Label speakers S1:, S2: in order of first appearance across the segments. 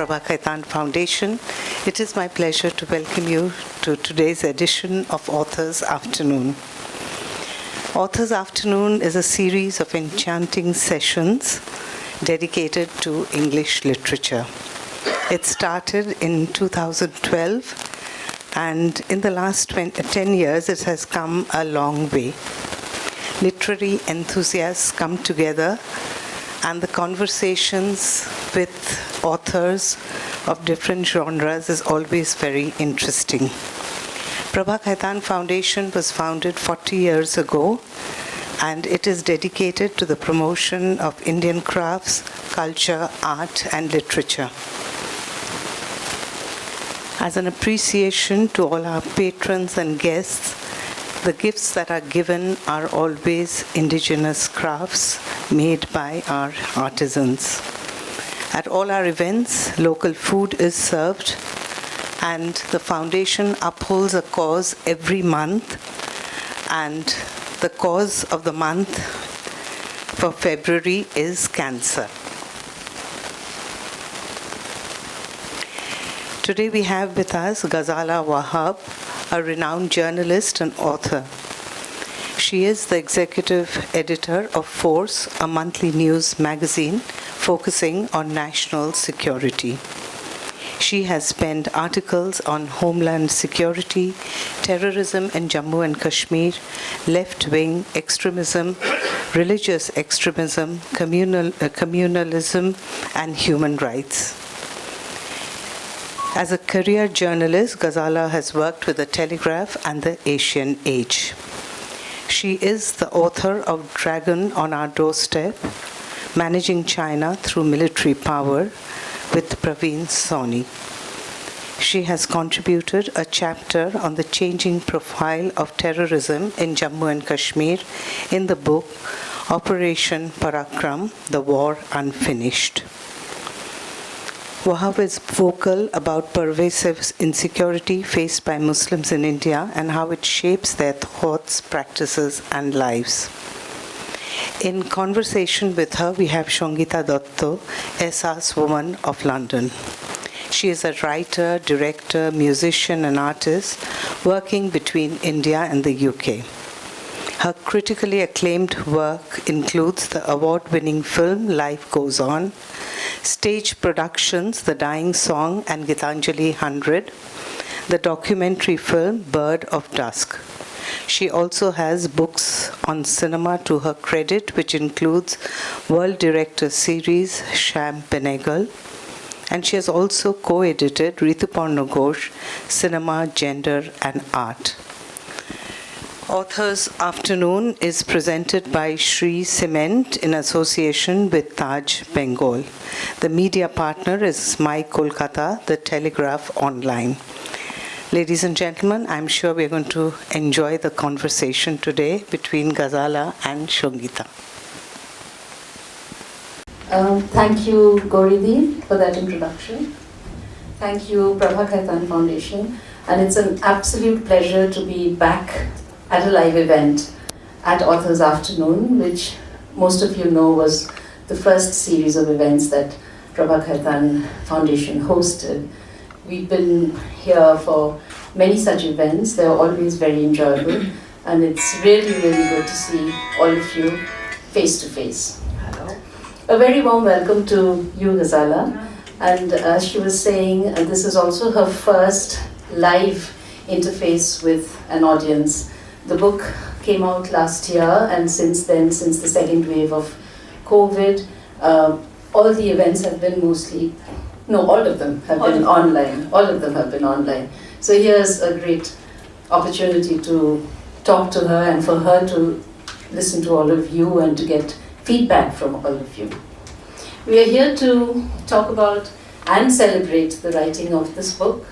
S1: Prabha Khaitan Foundation. It is my pleasure to welcome you to today's edition of Authors Afternoon. Authors Afternoon is a series of enchanting sessions dedicated to English literature. It started in 2012, and in the last 10 years, it has come a long way. Literary enthusiasts come together, and the conversations with authors of different genres is always very interesting. Prabha Khaitan Foundation was founded 40 years ago, and it is dedicated to the promotion of Indian crafts, culture, art, and literature. As an appreciation to all our patrons and guests, the gifts that are given are always indigenous crafts made by our artisans. At all our events, local food is served, and the foundation upholds a cause every month, and the cause of the month for February is cancer. Today we have with us Ghazala Wahab, a renowned journalist and author. She is the executive editor of Force, a monthly news magazine focusing on national security. She has penned articles on homeland security, terrorism in Jammu and Kashmir, left-wing extremism, religious extremism, communalism, and human rights. As a career journalist, Ghazala has worked with The Telegraph and The Asian Age. She is the author of Dragon on Our Doorstep, Managing China Through Military Power with Praveen Soni. She has contributed a chapter on the changing profile of terrorism in Jammu and Kashmir in the book Operation Parakram, The War Unfinished. Wahab is vocal about pervasive insecurity faced by Muslims in India and how it shapes their thoughts, practices, and lives. In conversation with her, we have Shongita Dotto, Ehsaas Woman of London. She is a writer, director, musician, and artist working between India and the UK. Her critically acclaimed work includes the award-winning film Life Goes On, stage productions The Dying Song and Gitanjali 100, the documentary film Bird of Dusk. She also has books on cinema to her credit, which includes World Director Series Sham Benegal, and she has also co-edited Rituparna Ghosh, Cinema, Gender and Art. Authors Afternoon is presented by Shri Cement in association with Taj Bengal. The media partner is My Kolkata, The Telegraph Online. Ladies and gentlemen, I'm sure we're going to enjoy the conversation today between Ghazala and Shongita.
S2: Thank you, Gauridi, for that introduction. Thank you, Prabha Khaitan Foundation. And it's an absolute pleasure to be back at a live event at Authors Afternoon, which most of you know was the first series of events that Prabha Khaitan Foundation hosted. We've been here for many such events. They're always very enjoyable, and it's really, really good to see all of you face to face. Hello. A very warm welcome to you, Ghazala. And as she was saying, this is also her first live interface with an audience. The book came out last year, and since then, since the second wave of COVID, all the events have been all of them have been online. All of them have been online. So here's a great opportunity to talk to her and for her to listen to all of you and to get feedback from all of you. We are here to talk about and celebrate the writing of this book,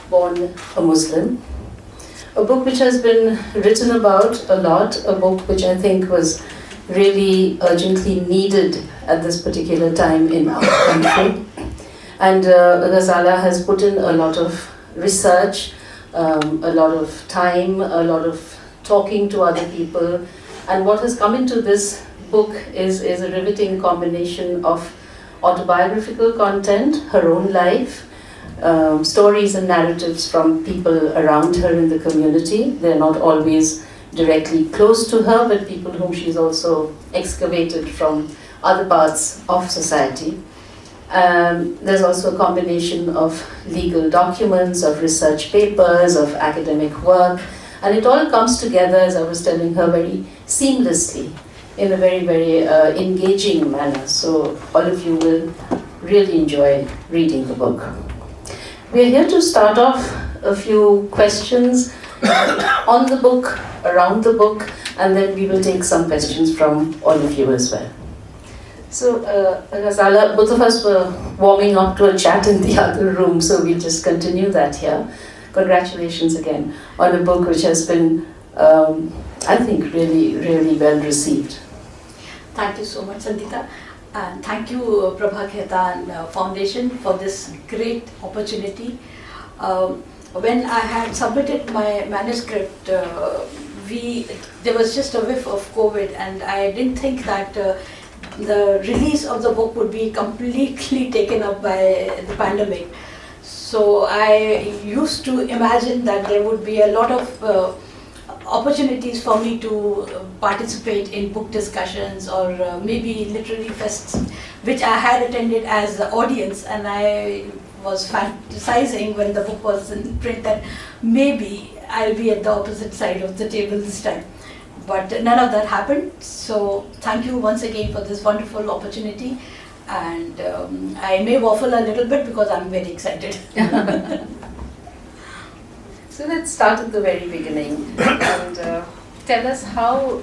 S2: Born a Muslim. A book which has been written about a lot, a book which I think was really urgently needed at this particular time in our country. And Ghazala has put in a lot of research, a lot of time, a lot of talking to other people. And what has come into this book is a riveting combination of autobiographical content, her own life, stories and narratives from people around her in the community. They're not always directly close to her, but people whom she's also excavated from other parts of society. There's also a combination of legal documents, of research papers, of academic work, and it all comes together, as I was telling her, very seamlessly, in a very, very engaging manner. So all of you will really enjoy reading the book. We're here to start off a few questions on the book, around the book, and then we will take some questions from all of you as well. So, Ghazala, both of us were warming up to a chat in the other room, so we'll just continue that here. Congratulations again on a book which has been, I think, really, really well received.
S3: Thank you so much, Sandita. And thank you, Prabha Khaitan Foundation, for this great opportunity. When I had submitted my manuscript, there was just a whiff of COVID, and I didn't think that the release of the book would be completely taken up by the pandemic. So I used to imagine that there would be a lot of opportunities for me to participate in book discussions or maybe literary fests, which I had attended as the audience, and I was fantasizing when the book was in print that maybe I'll be at the opposite side of the table this time. But none of that happened, so thank you once again for this wonderful opportunity, and I may waffle a little bit because I'm very excited.
S2: So let's start at the very beginning and tell us how,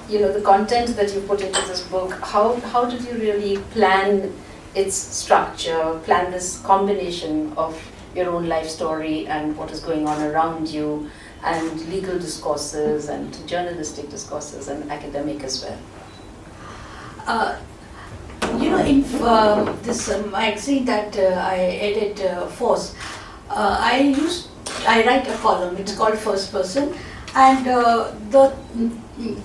S2: the content that you put into this book, how did you really plan its structure, plan this combination of your own life story and what is going on around you, and legal discourses and journalistic discourses and academic as well?
S3: In this magazine that I edit, Force, I write a column. It's called First Person, and the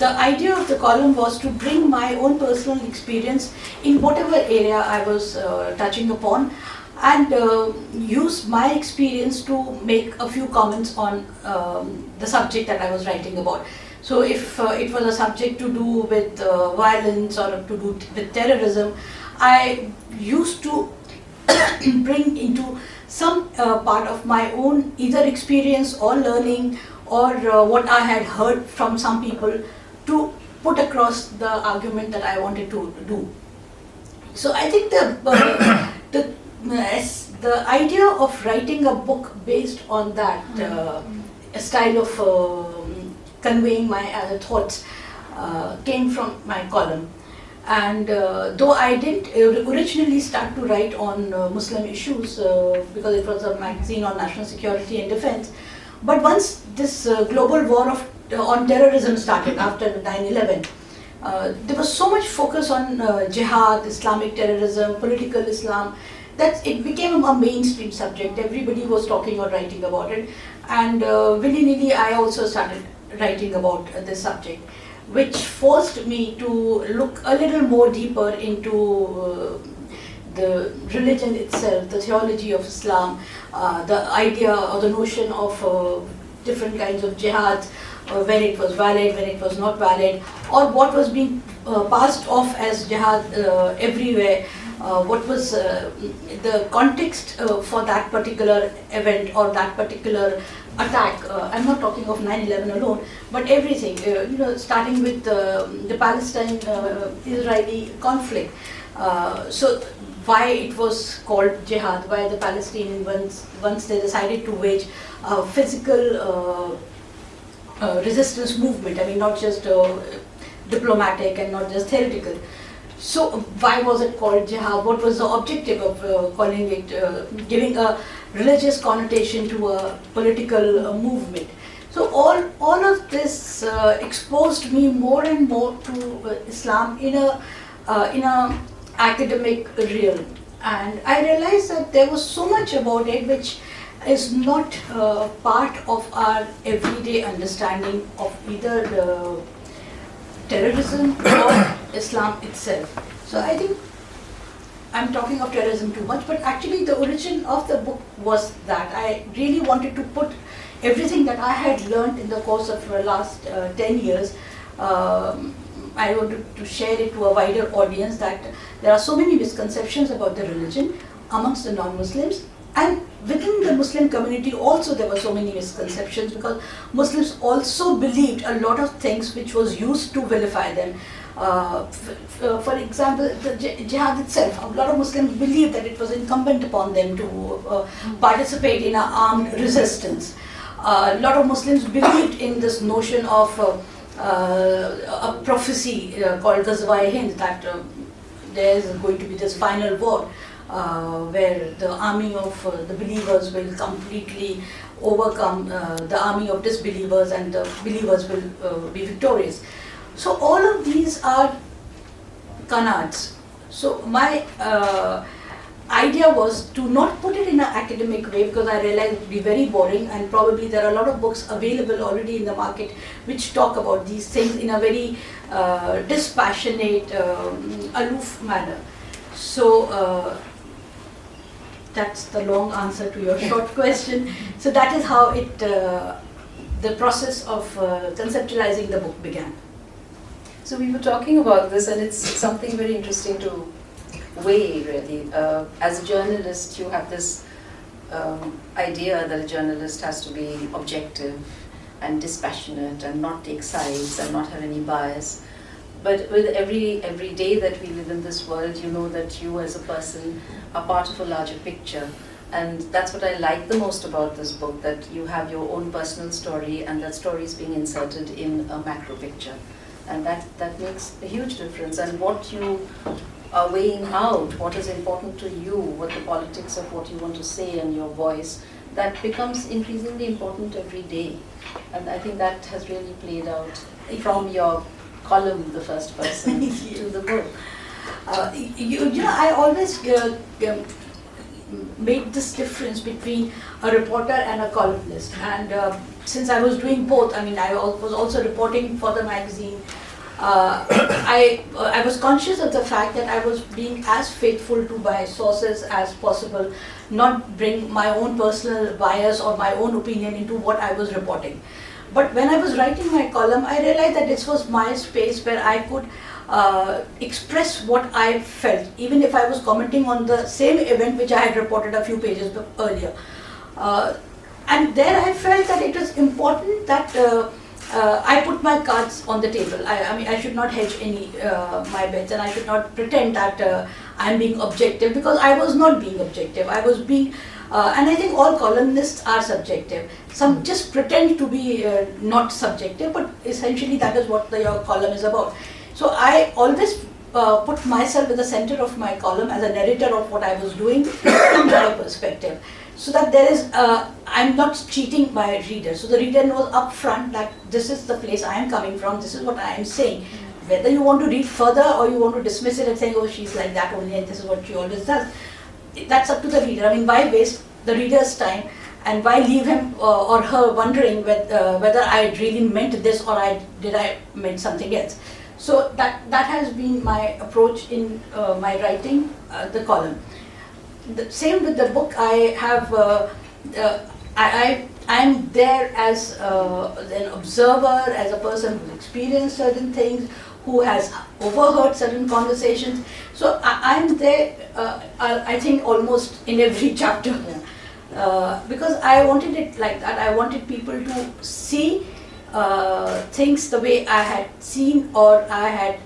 S3: idea of the column was to bring my own personal experience in whatever area I was touching upon, and use my experience to make a few comments on the subject that I was writing about. So if it was a subject to do with violence or to do with terrorism, I used to bring into some part of my own either experience or learning or what I had heard from some people to put across the argument that I wanted to do. So I think the idea of writing a book based on that style of conveying my thoughts came from my column. And though I didn't originally start to write on Muslim issues because it was a magazine on national security and defense, but once this global war on terrorism started after 9/11, there was so much focus on jihad, Islamic terrorism, political Islam, that it became a mainstream subject. Everybody was talking or writing about it, and willy-nilly I also started writing about this subject, which forced me to look a little more deeper into the religion itself, the theology of Islam, the idea or the notion of different kinds of jihad, when it was valid, when it was not valid, or what was being passed off as jihad everywhere, what was the context for that particular event or that particular attack. I'm not talking of 9/11 alone, but everything, starting with the Palestine-Israeli conflict. So why it was called jihad, why the Palestinians, once they decided to wage a physical resistance movement, not just diplomatic and not just theoretical. So why was it called jihad? What was the objective of calling it, giving a religious connotation to a political movement? So all of this exposed me more and more to Islam in a academic realm, and I realized that there was so much about it which is not part of our everyday understanding of either terrorism or Islam itself. So I think I'm talking of terrorism too much, but actually the origin of the book was that I really wanted to put everything that I had learned in the course of the last 10 years. I wanted to share it to a wider audience that there are so many misconceptions about the religion amongst the non-Muslims, and within the Muslim community also there were so many misconceptions, because Muslims also believed a lot of things which was used to vilify them. For example, the jihad itself, a lot of Muslims believed that it was incumbent upon them to participate in an armed resistance. A lot of Muslims believed in this notion of a prophecy called Ghazala, that there is going to be this final war where the army of the believers will completely overcome the army of disbelievers, and the believers will be victorious. So all of these are qanaats. So my idea was to not put it in an academic way, because I realized it would be very boring, and probably there are a lot of books available already in the market which talk about these things in a very dispassionate, aloof manner. So that's the long answer to your short question. So that is how the process of conceptualizing the book began.
S2: So we were talking about this, and it's something very interesting to weigh, really. As a journalist, you have this idea that a journalist has to be objective and dispassionate and not take sides and not have any bias. But with every day that we live in this world, you know that you as a person are part of a larger picture. And that's what I like the most about this book, that you have your own personal story, and that story is being inserted in a macro picture. And that makes a huge difference. And what you are weighing out, what is important to you, what the politics of what you want to say and your voice, that becomes increasingly important every day. And I think that has really played out from your column, The First Person, to the book.
S3: You know, I always made this difference between a reporter and a columnist. And since I was doing both, I mean, I was also reporting for the magazine. I was conscious of the fact that I was being as faithful to my sources as possible, not bring my own personal bias or my own opinion into what I was reporting. But when I was writing my column, I realized that this was my space where I could express what I felt, even if I was commenting on the same event which I had reported a few pages earlier. And there I felt that it was important that I put my cards on the table. I mean, I should not hedge any my bets, and I should not pretend that I'm being objective, because I was not being objective. I was being, and I think all columnists are subjective. Some just pretend to be not subjective, but essentially that is what your column is about. So I always put myself at the center of my column as a narrator of what I was doing from my perspective, so that there is, I'm not cheating my reader. So the reader knows up front that this is the place I am coming from, this is what I am saying. Whether you want to read further or you want to dismiss it and saying, oh, she's like that only and this is what she always does, that's up to the reader. I mean, why waste the reader's time, and why leave him or her wondering whether I really meant this or did I meant something else. So that has been my approach in my writing the column. The same with the book. I have I'm there as an observer, as a person who's experienced certain things, who has overheard certain conversations. So I'm there, I think, almost in every chapter. Because I wanted it like that. I wanted people to see things the way I had seen or I had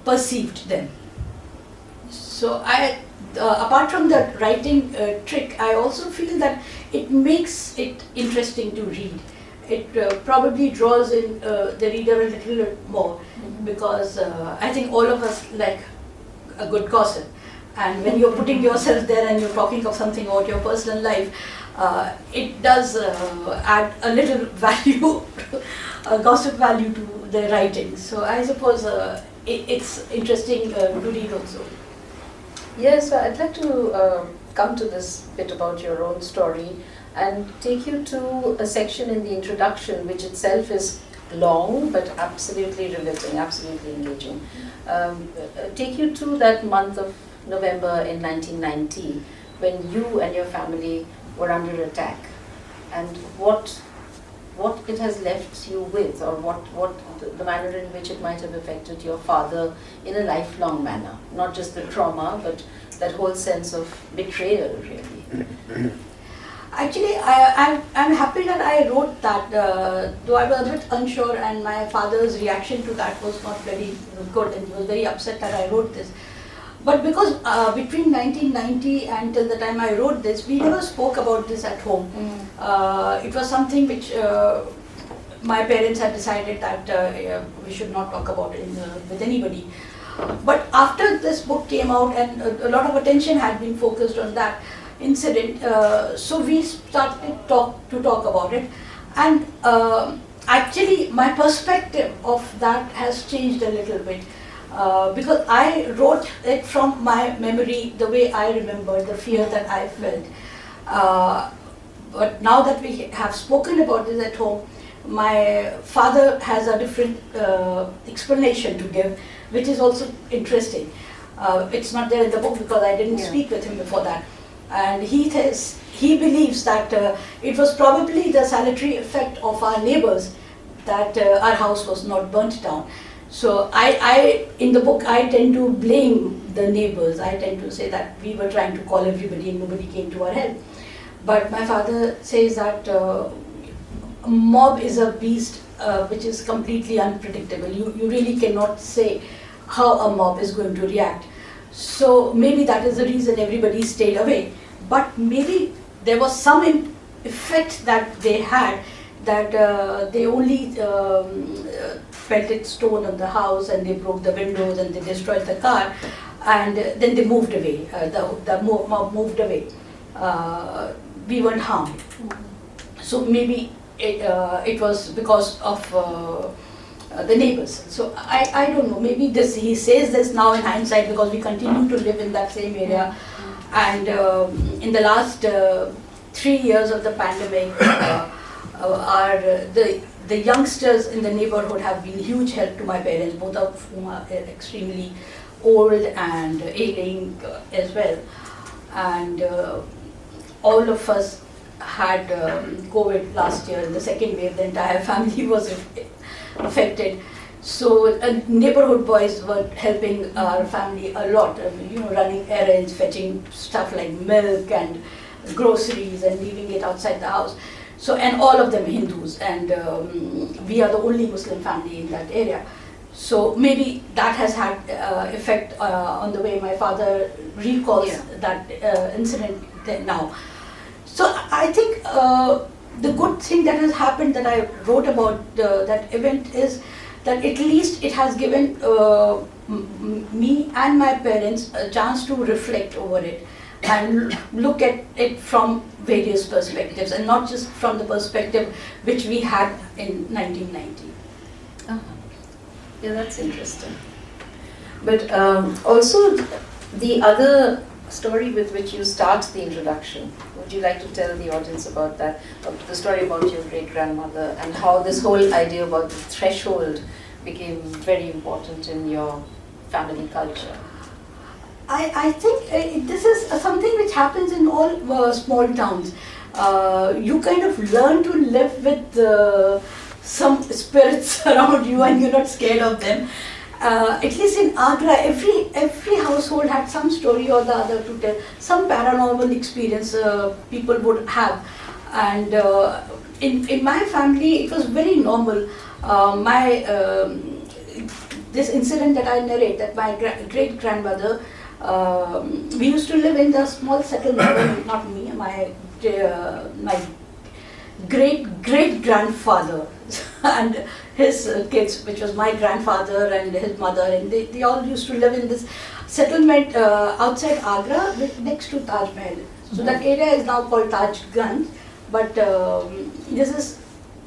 S3: perceived them. So apart from the writing trick, I also feel that it makes it interesting to read. It probably draws in the reader a little bit more, because I think all of us like a good gossip. And when you're putting yourself there and you're talking of something about your personal life, it does add a little value, a gossip value to the writing. So I suppose it's interesting to read also.
S2: Yes, so I'd like to come to this bit about your own story and take you to a section in the introduction, which itself is long, but absolutely riveting, absolutely engaging. Take you to that month of November in 1990, when you and your family were under attack, and what it has left you with, or what the manner in which it might have affected your father in a lifelong manner, not just the trauma, but that whole sense of betrayal, really.
S3: Actually, I'm happy that I wrote that, though I was a bit unsure, and my father's reaction to that was not very good, and he was very upset that I wrote this. But because between 1990 and till the time I wrote this, we never spoke about this at home. It was something which my parents had decided that we should not talk about it with anybody. But after this book came out and a lot of attention had been focused on that incident, so we started to talk about it. And actually my perspective of that has changed a little bit. Because I wrote it from my memory, the way I remember, the fear that I felt. But now that we have spoken about this at home, my father has a different explanation to give, which is also interesting. It's not there in the book because I didn't speak with him before that. And he believes that it was probably the salutary effect of our neighbors that our house was not burnt down. So in the book, I tend to blame the neighbors. I tend to say that we were trying to call everybody and nobody came to our help. But my father says that a mob is a beast which is completely unpredictable. You really cannot say how a mob is going to react. So maybe that is the reason everybody stayed away. But maybe there was some effect that they had, that they only pelted stone on the house and they broke the windows and they destroyed the car, and then they moved away. The mob moved away. We weren't harmed. So maybe it was because of the neighbors. So I don't know. Maybe he says this now in hindsight because we continue to live in that same area, and in the last 3 years of the pandemic, the youngsters in the neighborhood have been huge help to my parents, both of whom are extremely old and ailing as well. And all of us had COVID last year in the second wave. The entire family was affected. So neighborhood boys were helping our family a lot, running errands, fetching stuff like milk and groceries and leaving it outside the house. So, and all of them Hindus, and we are the only Muslim family in that area. So maybe that has had effect on the way my father recalls that incident now. So I think the good thing that has happened that I wrote about that event is that at least it has given me and my parents a chance to reflect over it and look at it from various perspectives, and not just from the perspective which we had in 1990.
S2: Yeah, that's interesting. But also the other story with which you start the introduction, would you like to tell the audience about that, the story about your great-grandmother and how this whole idea about the threshold became very important in your family culture?
S3: I think this is something which happens in all small towns. You kind of learn to live with some spirits around you and you're not scared of them. At least in Agra, every household had some story or the other to tell, some paranormal experience people would have. And in my family, it was very normal. This incident that I narrate, that my great-grandmother, we used to live in the small settlement, not me, my great-great-grandfather and his kids, which was my grandfather and his mother, and they all used to live in this settlement outside Agra next to Taj Mahal. So that area is now called Taj Ganj, but this is,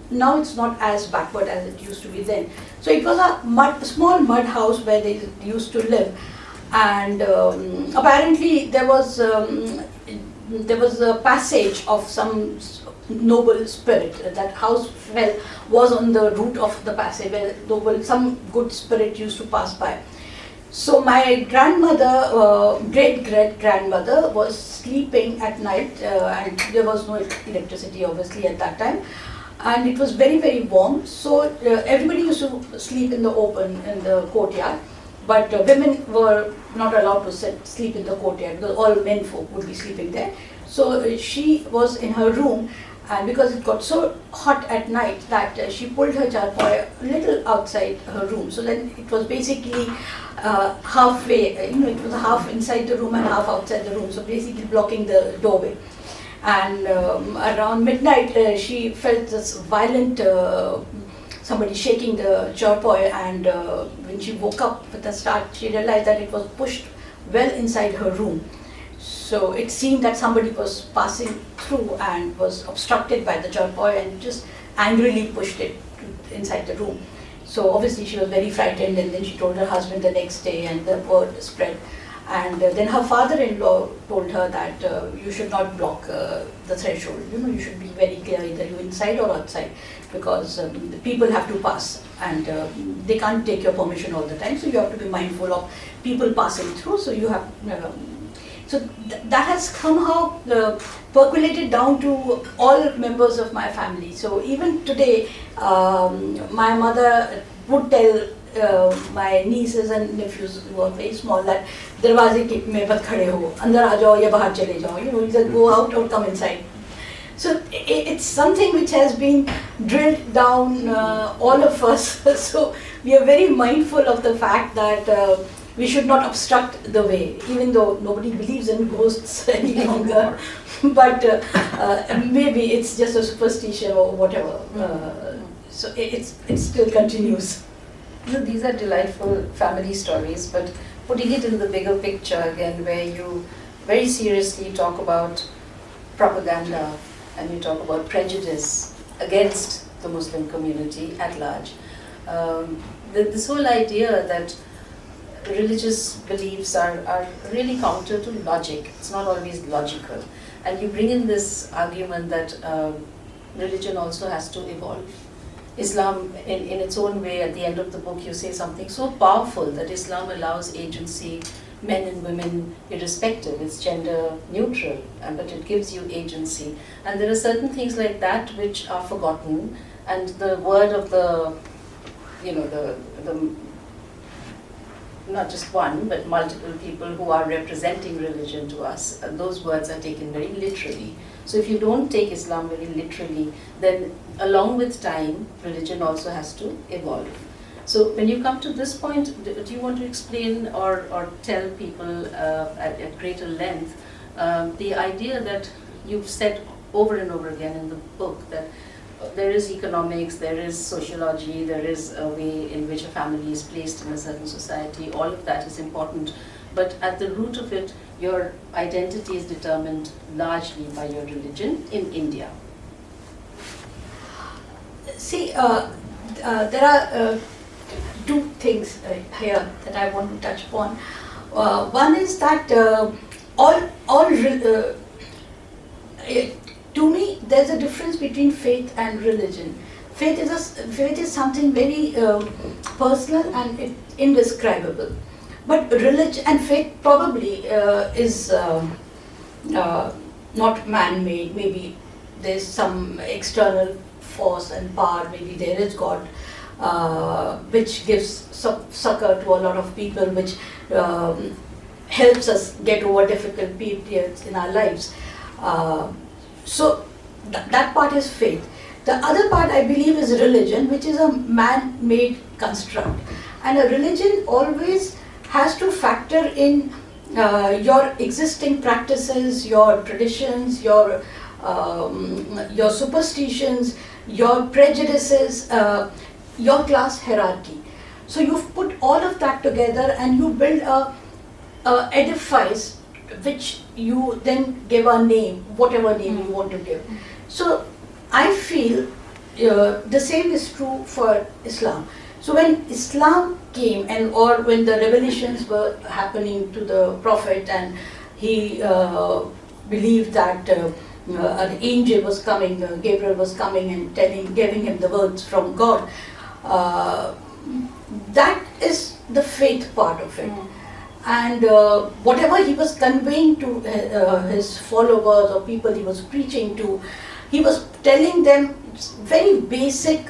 S3: now it's not as backward as it used to be then. So it was a small mud house where they used to live, and apparently there was a passage of some noble spirit. That house was on the root of the passage where some good spirit used to pass by. So my grandmother, great-great-grandmother, was sleeping at night, and there was no electricity obviously at that time, and it was very, very warm. So everybody used to sleep in the open in the courtyard, but women were not allowed to sleep in the courtyard because all men folk would be sleeping there. So she was in her room, and because it got so hot at night that she pulled her charpoy a little outside her room. So then it was basically halfway, it was half inside the room and half outside the room, so basically blocking the doorway. And around midnight, she felt this violent, somebody shaking the charpoy, and when she woke up with a start, she realized that it was pushed well inside her room. So it seemed that somebody was passing through and was obstructed by the charpoy and just angrily pushed it inside the room. So obviously she was very frightened, and then she told her husband the next day, and the word spread. And then her father-in-law told her that you should not block the threshold. You should be very clear either you're inside or outside, because the people have to pass, and they can't take your permission all the time. So you have to be mindful of people passing through. So you have. So that has somehow percolated down to all members of my family. So even today, my mother would tell my nieces and nephews who are very small that darwaze mein mat khade ho, andar aa jao ya bahar chale jao. Either go out or come inside. So it's something which has been drilled down all of us. So we are very mindful of the fact that we should not obstruct the way, even though nobody believes in ghosts any longer. But maybe it's just a superstition or whatever. So it still continues.
S2: These are delightful family stories, but putting it in the bigger picture again, where you very seriously talk about propaganda and you talk about prejudice against the Muslim community at large. This whole idea that religious beliefs are really counter to logic. It's not always logical. And you bring in this argument that religion also has to evolve. Islam, in its own way, at the end of the book, you say something so powerful that Islam allows agency, men and women, irrespective. It's gender neutral, but it gives you agency. And there are certain things like that which are forgotten. And the word of the not just one, but multiple people who are representing religion to us, those words are taken very literally. So if you don't take Islam very literally, then along with time, religion also has to evolve. So when you come to this point, do you want to explain or tell people at greater length the idea that you've said over and over again in the book, that there is economics, there is sociology, there is a way in which a family is placed in a certain society, all of that is important. But at the root of it, your identity is determined largely by your religion in India.
S3: See, there are two things here that I want to touch upon. One is that to me, there's a difference between faith and religion. Faith is something very personal and indescribable. But religion and faith probably is not man-made. Maybe there's some external force and power. Maybe there is God, which gives succor to a lot of people, which helps us get over difficult periods in our lives. So that part is faith. The other part, I believe, is religion, which is a man-made construct. And a religion always has to factor in your existing practices, your traditions, your superstitions, your prejudices, your class hierarchy. So you've put all of that together and you build a edifice which you then give a name, whatever name you want to give. So I feel the same is true for Islam. So when Islam came or when the revelations were happening to the Prophet and he believed that an angel was coming, Gabriel was coming and giving him the words from God. That is the faith part of it. And whatever he was conveying to his followers or people he was preaching to, he was telling them very basic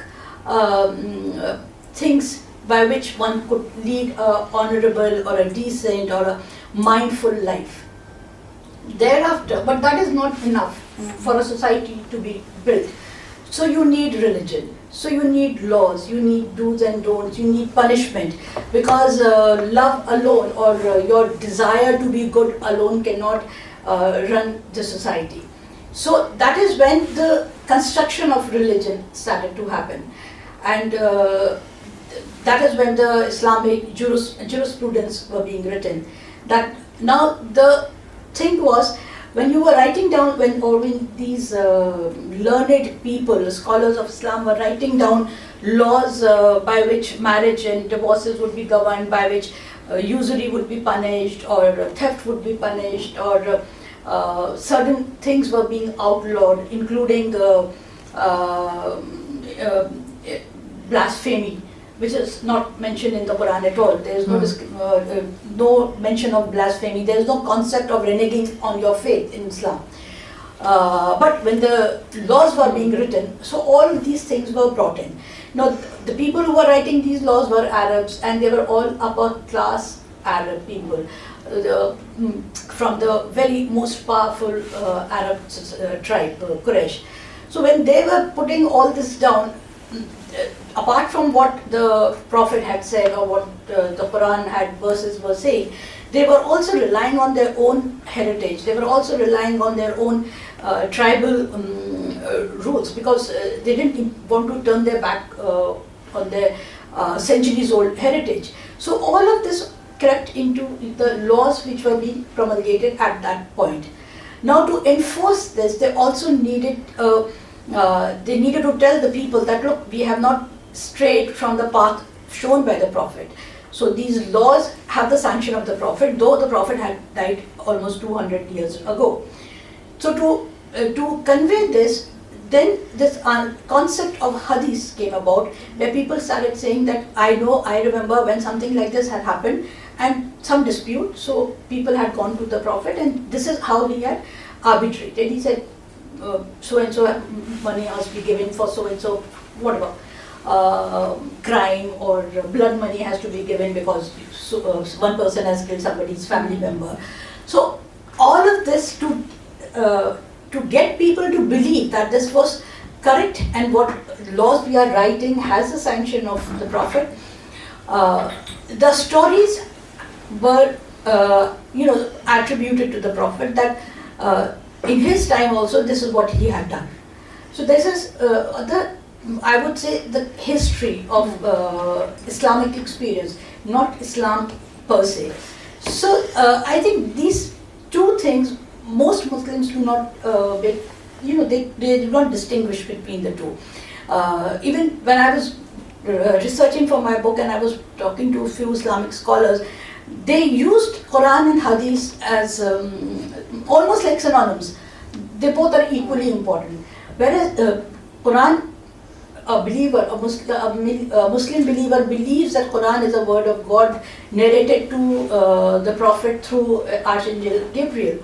S3: things by which one could lead a honorable or a decent or a mindful life. Thereafter, but that is not enough for a society to be built. So you need religion, so you need laws, you need do's and don'ts, you need punishment, because love alone or your desire to be good alone cannot run the society. So that is when the construction of religion started to happen, and that is when the Islamic jurisprudence were being written. That now the thing was, when you were writing down, when these learned people, scholars of Islam, were writing down laws by which marriage and divorces would be governed, by which usury would be punished, or theft would be punished, or certain things were being outlawed, including blasphemy, which is not mentioned in the Quran at all. There is no mention of blasphemy. There is no concept of reneging on your faith in Islam. But when the laws were being written, so all of these things were brought in. Now, the people who were writing these laws were Arabs, and they were all upper class Arab people, from the very most powerful Arab tribe, Quraysh. So when they were putting all this down, apart from what the Prophet had said or what the Quran had verses were saying, they were also relying on their own heritage. They were also relying on their own tribal rules, because they didn't want to turn their back on their centuries-old heritage. So all of this crept into the laws which were being promulgated at that point. Now, to enforce this, they also needed to tell the people that, look, we have not strayed from the path shown by the Prophet. So these laws have the sanction of the Prophet, though the Prophet had died almost 200 years ago. So to convey this, then this concept of hadith came about, where people started saying that, I remember when something like this had happened and some dispute, so people had gone to the Prophet, and this is how he had arbitrated. He said, so and so money has to be given for so and so, whatever, crime, or blood money has to be given because one person has killed somebody's family member. So all of this to get people to believe that this was correct and what laws we are writing has the sanction of the Prophet. The stories were attributed to the Prophet, that in his time also this is what he had done. So this is I would say the history of Islamic experience, not Islam per se. So I think these two things, most Muslims do not they do not distinguish between the two. Even when I was researching for my book and I was talking to a few Islamic scholars, they used Quran and Hadith as almost like synonyms. They both are equally important. Whereas Quran, a Muslim believer believes that Quran is a word of God narrated to the Prophet through Archangel Gabriel.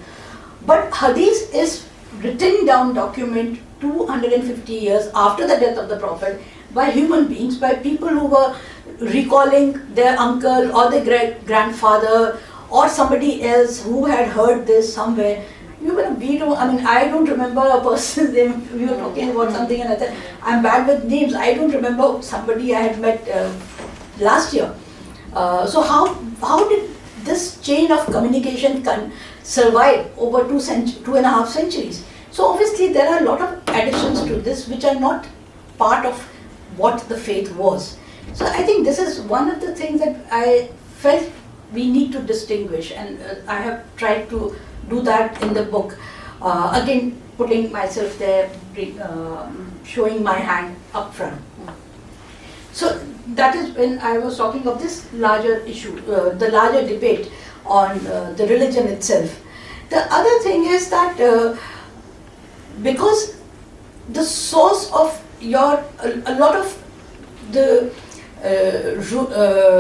S3: But Hadith is written down document 250 years after the death of the Prophet by human beings, by people who were recalling their uncle or their great-grandfather or somebody else who had heard this somewhere. I don't remember a person's name. We were talking about something and I said, I'm bad with names. I don't remember somebody I had met last year. So how did this chain of communication survive over 2.5 centuries? So obviously there are a lot of additions to this which are not part of what the faith was. So I think this is one of the things that I felt we need to distinguish, and I have tried to do that in the book. Again, putting myself there, showing my hand up front. So that is when I was talking of this larger issue, the larger debate on the religion itself. The other thing is that because the source of a lot of the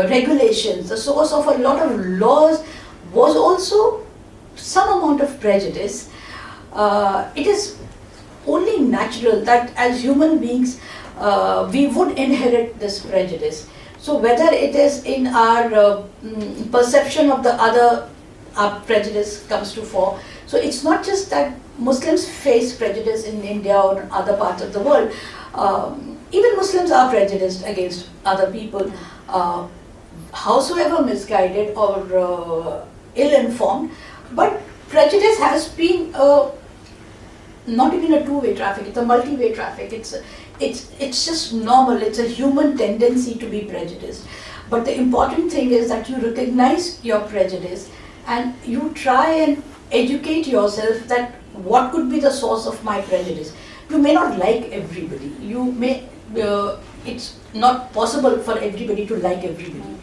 S3: regulations, the source of a lot of laws was also some amount of prejudice. It is only natural that as human beings we would inherit this prejudice. So whether it is in our perception of the other, our prejudice comes to fore. So it's not just that Muslims face prejudice in India or other parts of the world. Even Muslims are prejudiced against other people, howsoever misguided or ill-informed. But prejudice has been not even a two-way traffic; it's a multi-way traffic. It's just normal. It's a human tendency to be prejudiced. But the important thing is that you recognize your prejudice and you try and educate yourself that what could be the source of my prejudice. You may not like everybody. You may. It's not possible for everybody to like everybody.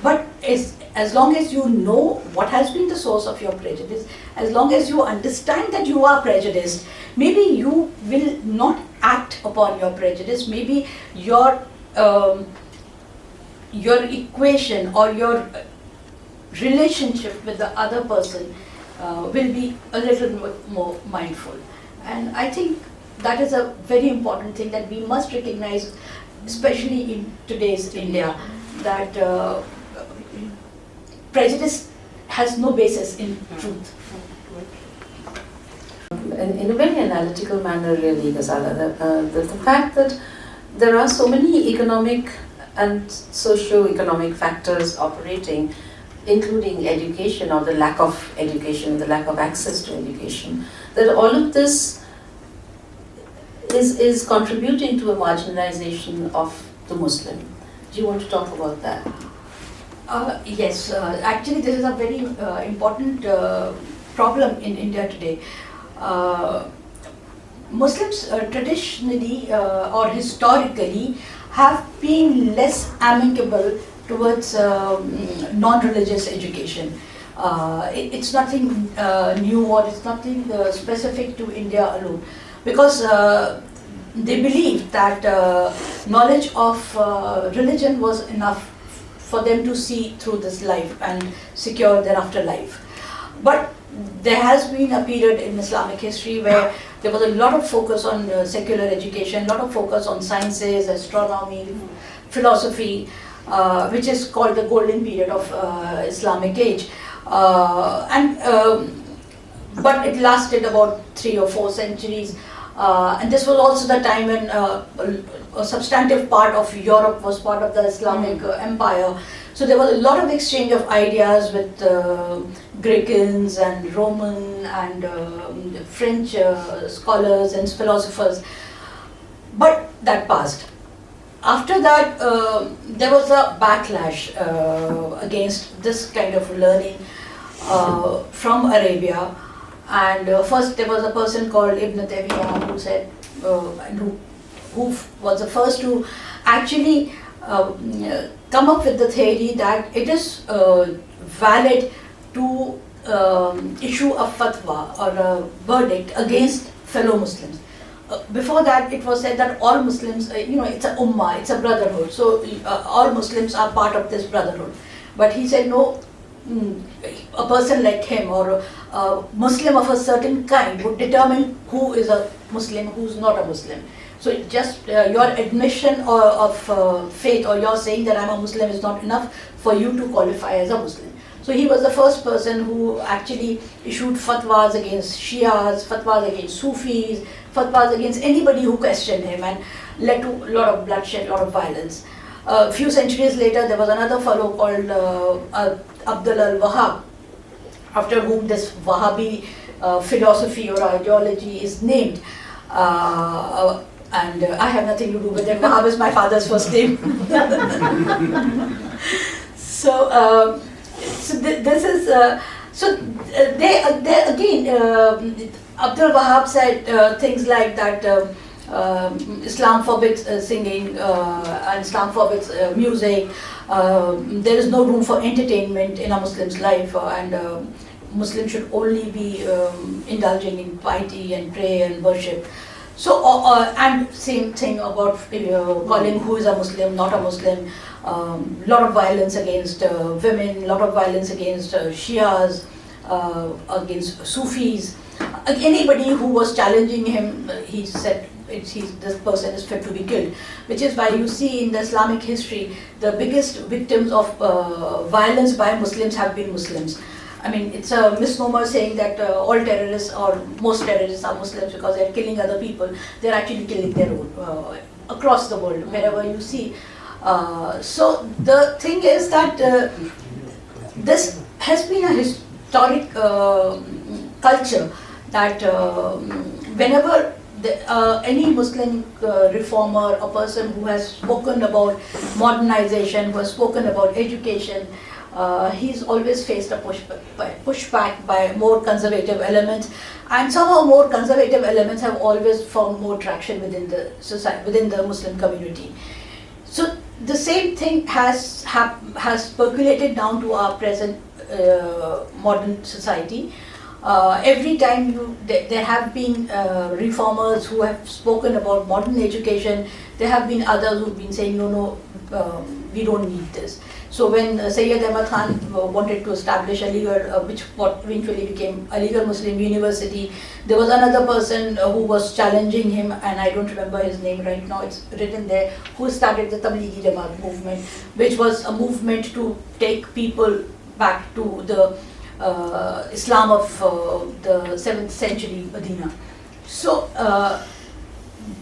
S3: But as long as you know what has been the source of your prejudice, as long as you understand that you are prejudiced, maybe you will not act upon your prejudice. Maybe your equation or your relationship with the other person will be a little more mindful. And I think that is a very important thing that we must recognize, especially in today's India, that prejudice has no basis in truth.
S2: In a very analytical manner, really, Ghazala, the fact that there are so many economic and socio-economic factors operating, including education or the lack of education, the lack of access to education, that all of this is contributing to a marginalization of the Muslim. Do you want to talk about that?
S3: Yes, actually this is a very important problem in India today. Muslims traditionally or historically have been less amicable towards non-religious education. It's nothing new or it's nothing specific to India alone, because they believed that knowledge of religion was enough for them to see through this life and secure their afterlife. But there has been a period in Islamic history where there was a lot of focus on secular education, a lot of focus on sciences, astronomy, philosophy, which is called the golden period of Islamic age. But it lasted about 3 or 4 centuries. And this was also the time when a substantive part of Europe was part of the Islamic empire. So there was a lot of exchange of ideas with Grecans and Roman and French scholars and philosophers. But that passed. After that, there was a backlash against this kind of learning from Arabia. And first there was a person called Ibn Taymiyyah who said, who was the first to actually come up with the theory that it is valid to issue a fatwa or a verdict against fellow Muslims. Before that, it was said that all Muslims, it's a ummah, it's a brotherhood, so all Muslims are part of this brotherhood. But he said no, a person like him or a Muslim of a certain kind would determine who is a Muslim, who's not a Muslim. So just your admission of faith or your saying that I'm a Muslim is not enough for you to qualify as a Muslim. So he was the first person who actually issued fatwas against Shias, fatwas against Sufis, fatwas against anybody who questioned him, and led to a lot of bloodshed, a lot of violence. A few centuries later, there was another fellow called Abdul Wahab, after whom this Wahhabi philosophy or ideology is named. And I have nothing to do with it. Wahab is my father's first name. So this is they again. Abdul Wahab said things like that. Islam forbids singing and Islam forbids music. There is no room for entertainment in a Muslim's life, and Muslims should only be indulging in piety and prayer and worship. So, and same thing about calling who is a Muslim, not a Muslim. Lot of violence against women, lot of violence against Shias, against Sufis. Anybody who was challenging him, he said this person is fit to be killed. Which is why you see in the Islamic history, the biggest victims of violence by Muslims have been Muslims. I mean, it's a misnomer saying that all terrorists or most terrorists are Muslims because they're killing other people. They're actually killing their own across the world, wherever you see. So the thing is that this has been a historic culture that whenever any Muslim reformer, a person who has spoken about modernization, who has spoken about education, he's always faced a pushback by more conservative elements, and somehow more conservative elements have always found more traction within the society, within the Muslim community. So the same thing has percolated down to our present modern society. Every time there have been reformers who have spoken about modern education, there have been others who've been saying, no, we don't need this. So when Sayyid Ahmad Khan wanted to establish Aligarh, what eventually became Aligarh Muslim University, there was another person who was challenging him, and I don't remember his name right now, it's written there, who started the Tablighi Jamaat movement, which was a movement to take people back to the Islam of the 7th century Medina. So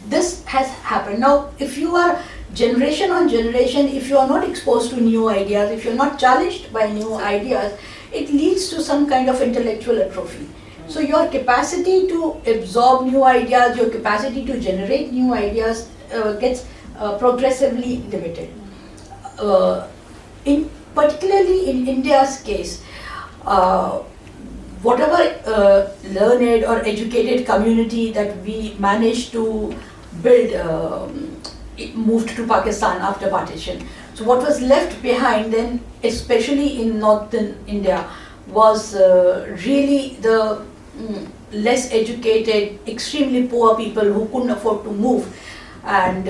S3: this has happened. Now, if you are generation on generation, if you are not exposed to new ideas, if you're not challenged by new ideas, it leads to some kind of intellectual atrophy. So your capacity to absorb new ideas, your capacity to generate new ideas gets progressively limited. Particularly in India's case, whatever learned or educated community that we managed to build it moved to Pakistan after partition. So what was left behind then, especially in northern India, was really the less educated, extremely poor people who couldn't afford to move, and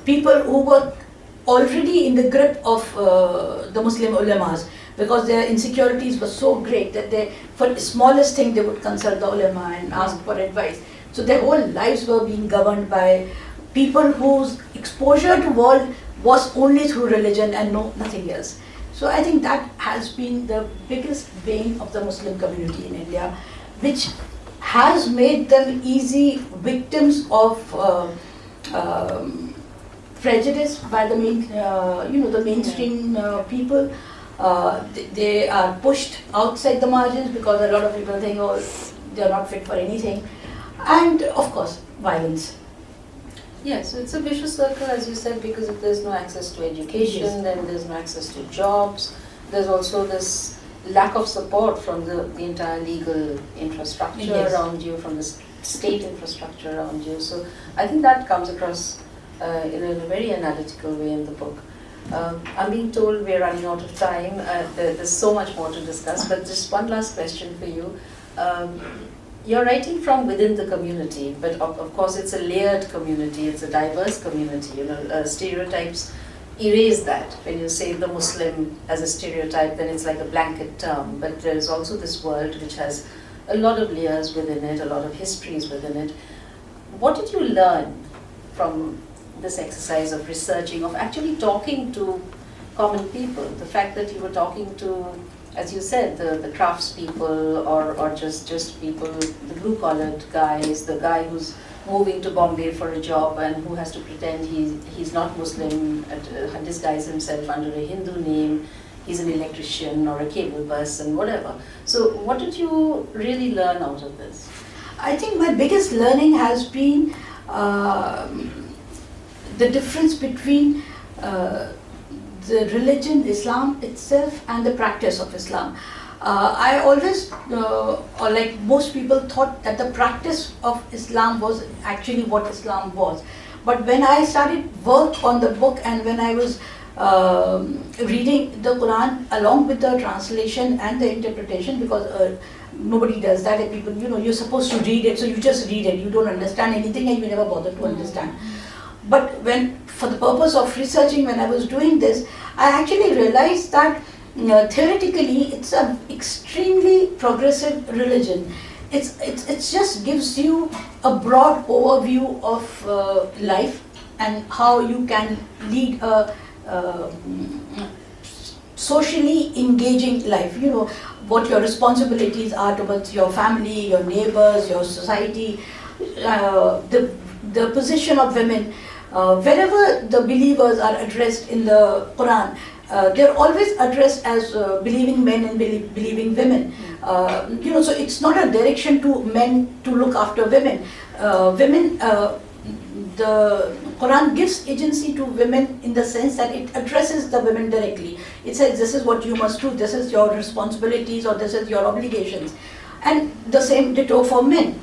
S3: people who were already in the grip of the Muslim ulamas, because their insecurities were so great that they, for the smallest thing, they would consult the ulama and ask for advice. So their whole lives were being governed by people whose exposure to world was only through religion and nothing else. So I think that has been the biggest bane of the Muslim community in India, which has made them easy victims of prejudice by the the mainstream people. They are pushed outside the margins because a lot of people think, oh, they are not fit for anything. And of course, violence.
S2: Yes, so it's a vicious circle, as you said, because if there's no access to education,
S3: Yes.
S2: then there's no access to jobs. There's also this lack of support from the entire legal infrastructure
S3: Yes.
S2: around you, from the state infrastructure around you. So I think that comes across in a very analytical way in the book. I'm being told we're running out of time. There's so much more to discuss, but just one last question for you. You're writing from within the community, but of course it's a layered community, it's a diverse community. Stereotypes erase that. When you say the Muslim as a stereotype, then it's like a blanket term, but there is also this world which has a lot of layers within it, a lot of histories within it. What did you learn from this exercise of researching, of actually talking to common people? The fact that you were talking to, as you said, the craftspeople or just people, the blue-collared guys, the guy who's moving to Bombay for a job and who has to pretend he's not Muslim, disguise himself under a Hindu name, he's an electrician or a cable person, whatever. So what did you really learn out of this?
S3: I think my biggest learning has been the difference between the religion, Islam itself, and the practice of Islam. I always, or like most people, thought that the practice of Islam was actually what Islam was. But when I started work on the book and when I was reading the Quran along with the translation and the interpretation, because nobody does that. And people, you're supposed to read it, so you just read it. You don't understand anything and you never bother to understand. But for the purpose of researching, when I was doing this, I actually realized that theoretically it's an extremely progressive religion. It just gives you a broad overview of life and how you can lead a socially engaging life. What your responsibilities are towards your family, your neighbors, your society, the position of women. Wherever the believers are addressed in the Quran, they're always addressed as believing men and believing women. So it's not a direction to men to look after women. The Quran gives agency to women in the sense that it addresses the women directly. It says, this is what you must do, this is your responsibilities, or this is your obligations. And the same ditto for men.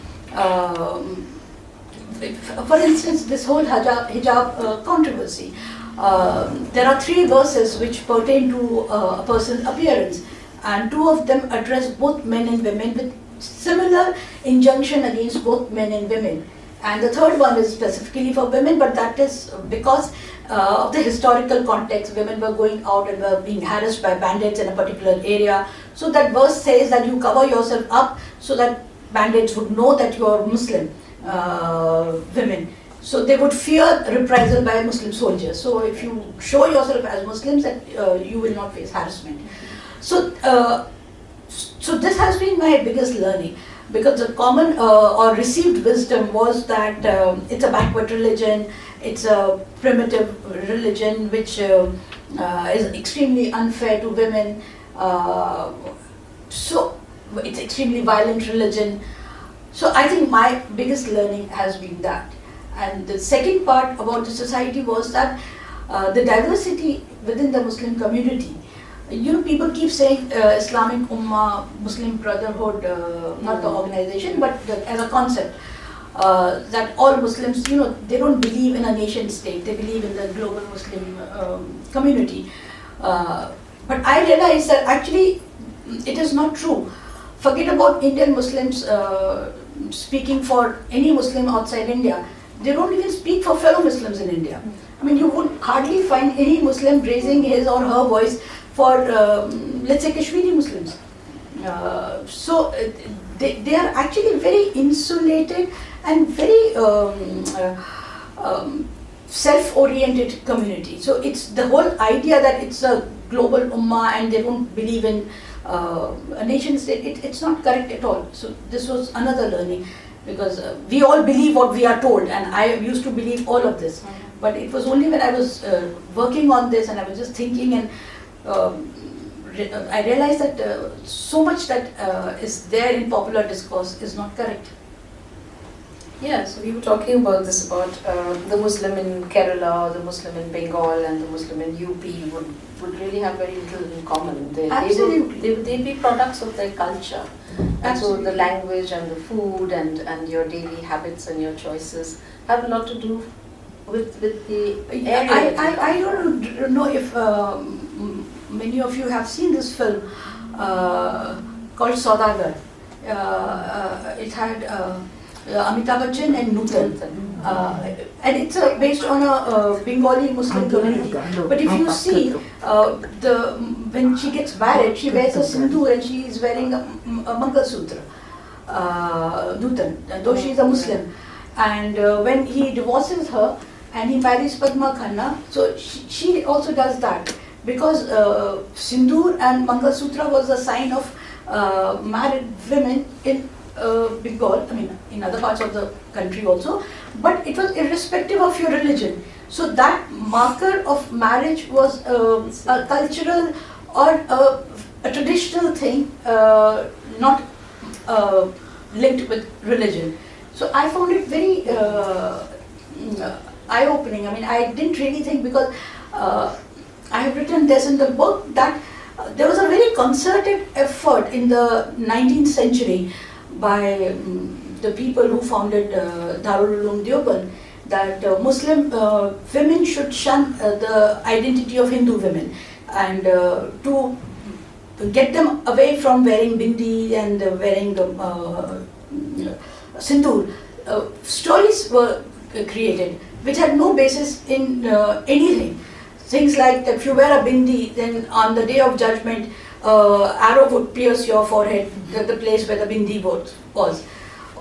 S3: For instance, this whole hijab controversy. There are 3 verses which pertain to a person's appearance, and 2 of them address both men and women with similar injunction against both men and women. And the 3rd one is specifically for women, but that is because of the historical context. Women were going out and were being harassed by bandits in a particular area. So that verse says that you cover yourself up so that bandits would know that you are Muslim. Women. So they would fear reprisal by Muslim soldiers. So if you show yourself as Muslims, that you will not face harassment. So this has been my biggest learning, because the common or received wisdom was that it's a backward religion, it's a primitive religion which is extremely unfair to women. So it's extremely violent religion. So I think my biggest learning has been that. And the second part about the society was that the diversity within the Muslim community. People keep saying Islamic Ummah, Muslim Brotherhood, not the organization, but as a concept. That all Muslims, they don't believe in a nation state, they believe in the global Muslim community. But I realized that actually it is not true. Forget about Indian Muslims speaking for any Muslim outside India. They don't even speak for fellow Muslims in India. I mean, you would hardly find any Muslim raising his or her voice for, let's say, Kashmiri Muslims. So they are actually very insulated and very self-oriented community. So it's the whole idea that it's a global ummah and they don't believe in a nation state, it's not correct at all. So this was another learning, because we all believe what we are told, and I used to believe all of this. But it was only when I was working on this and I was just thinking, and I realized that so much that is there in popular discourse is not correct.
S2: Yeah, so we were talking about this, about the Muslim in Kerala, the Muslim in Bengal, and the Muslim in UP would really have very little in common.
S3: Absolutely.
S2: They'd be products of their culture. And so the language and the food and your daily habits and your choices have a lot to do with the area.
S3: I don't know if many of you have seen this film called Saudagar. It had Amitabh Bachchan and Nutan. And it's based on a Bengali Muslim community. But if you see, when she gets married, she wears a sindoor and she is wearing a Mangal Sutra. Nutan, though she is a Muslim. And when he divorces her and he marries Padma Khanna, so she also does that. Because sindoor and Mangal Sutra was a sign of married women in Bengal, I mean in other parts of the country also, but it was irrespective of your religion. So that marker of marriage was a cultural or a traditional thing, not linked with religion. So I found it very eye-opening. I mean, I didn't really think, because I have written this in the book, that there was a very concerted effort in the 19th century by the people who founded Darul Uloom Deoband. that Muslim women should shun the identity of Hindu women, and to get them away from wearing bindi and wearing sindoor. Stories were created which had no basis in anything. Things like that if you wear a bindi, then on the day of judgment, arrow would pierce your forehead, the place where the bindi was.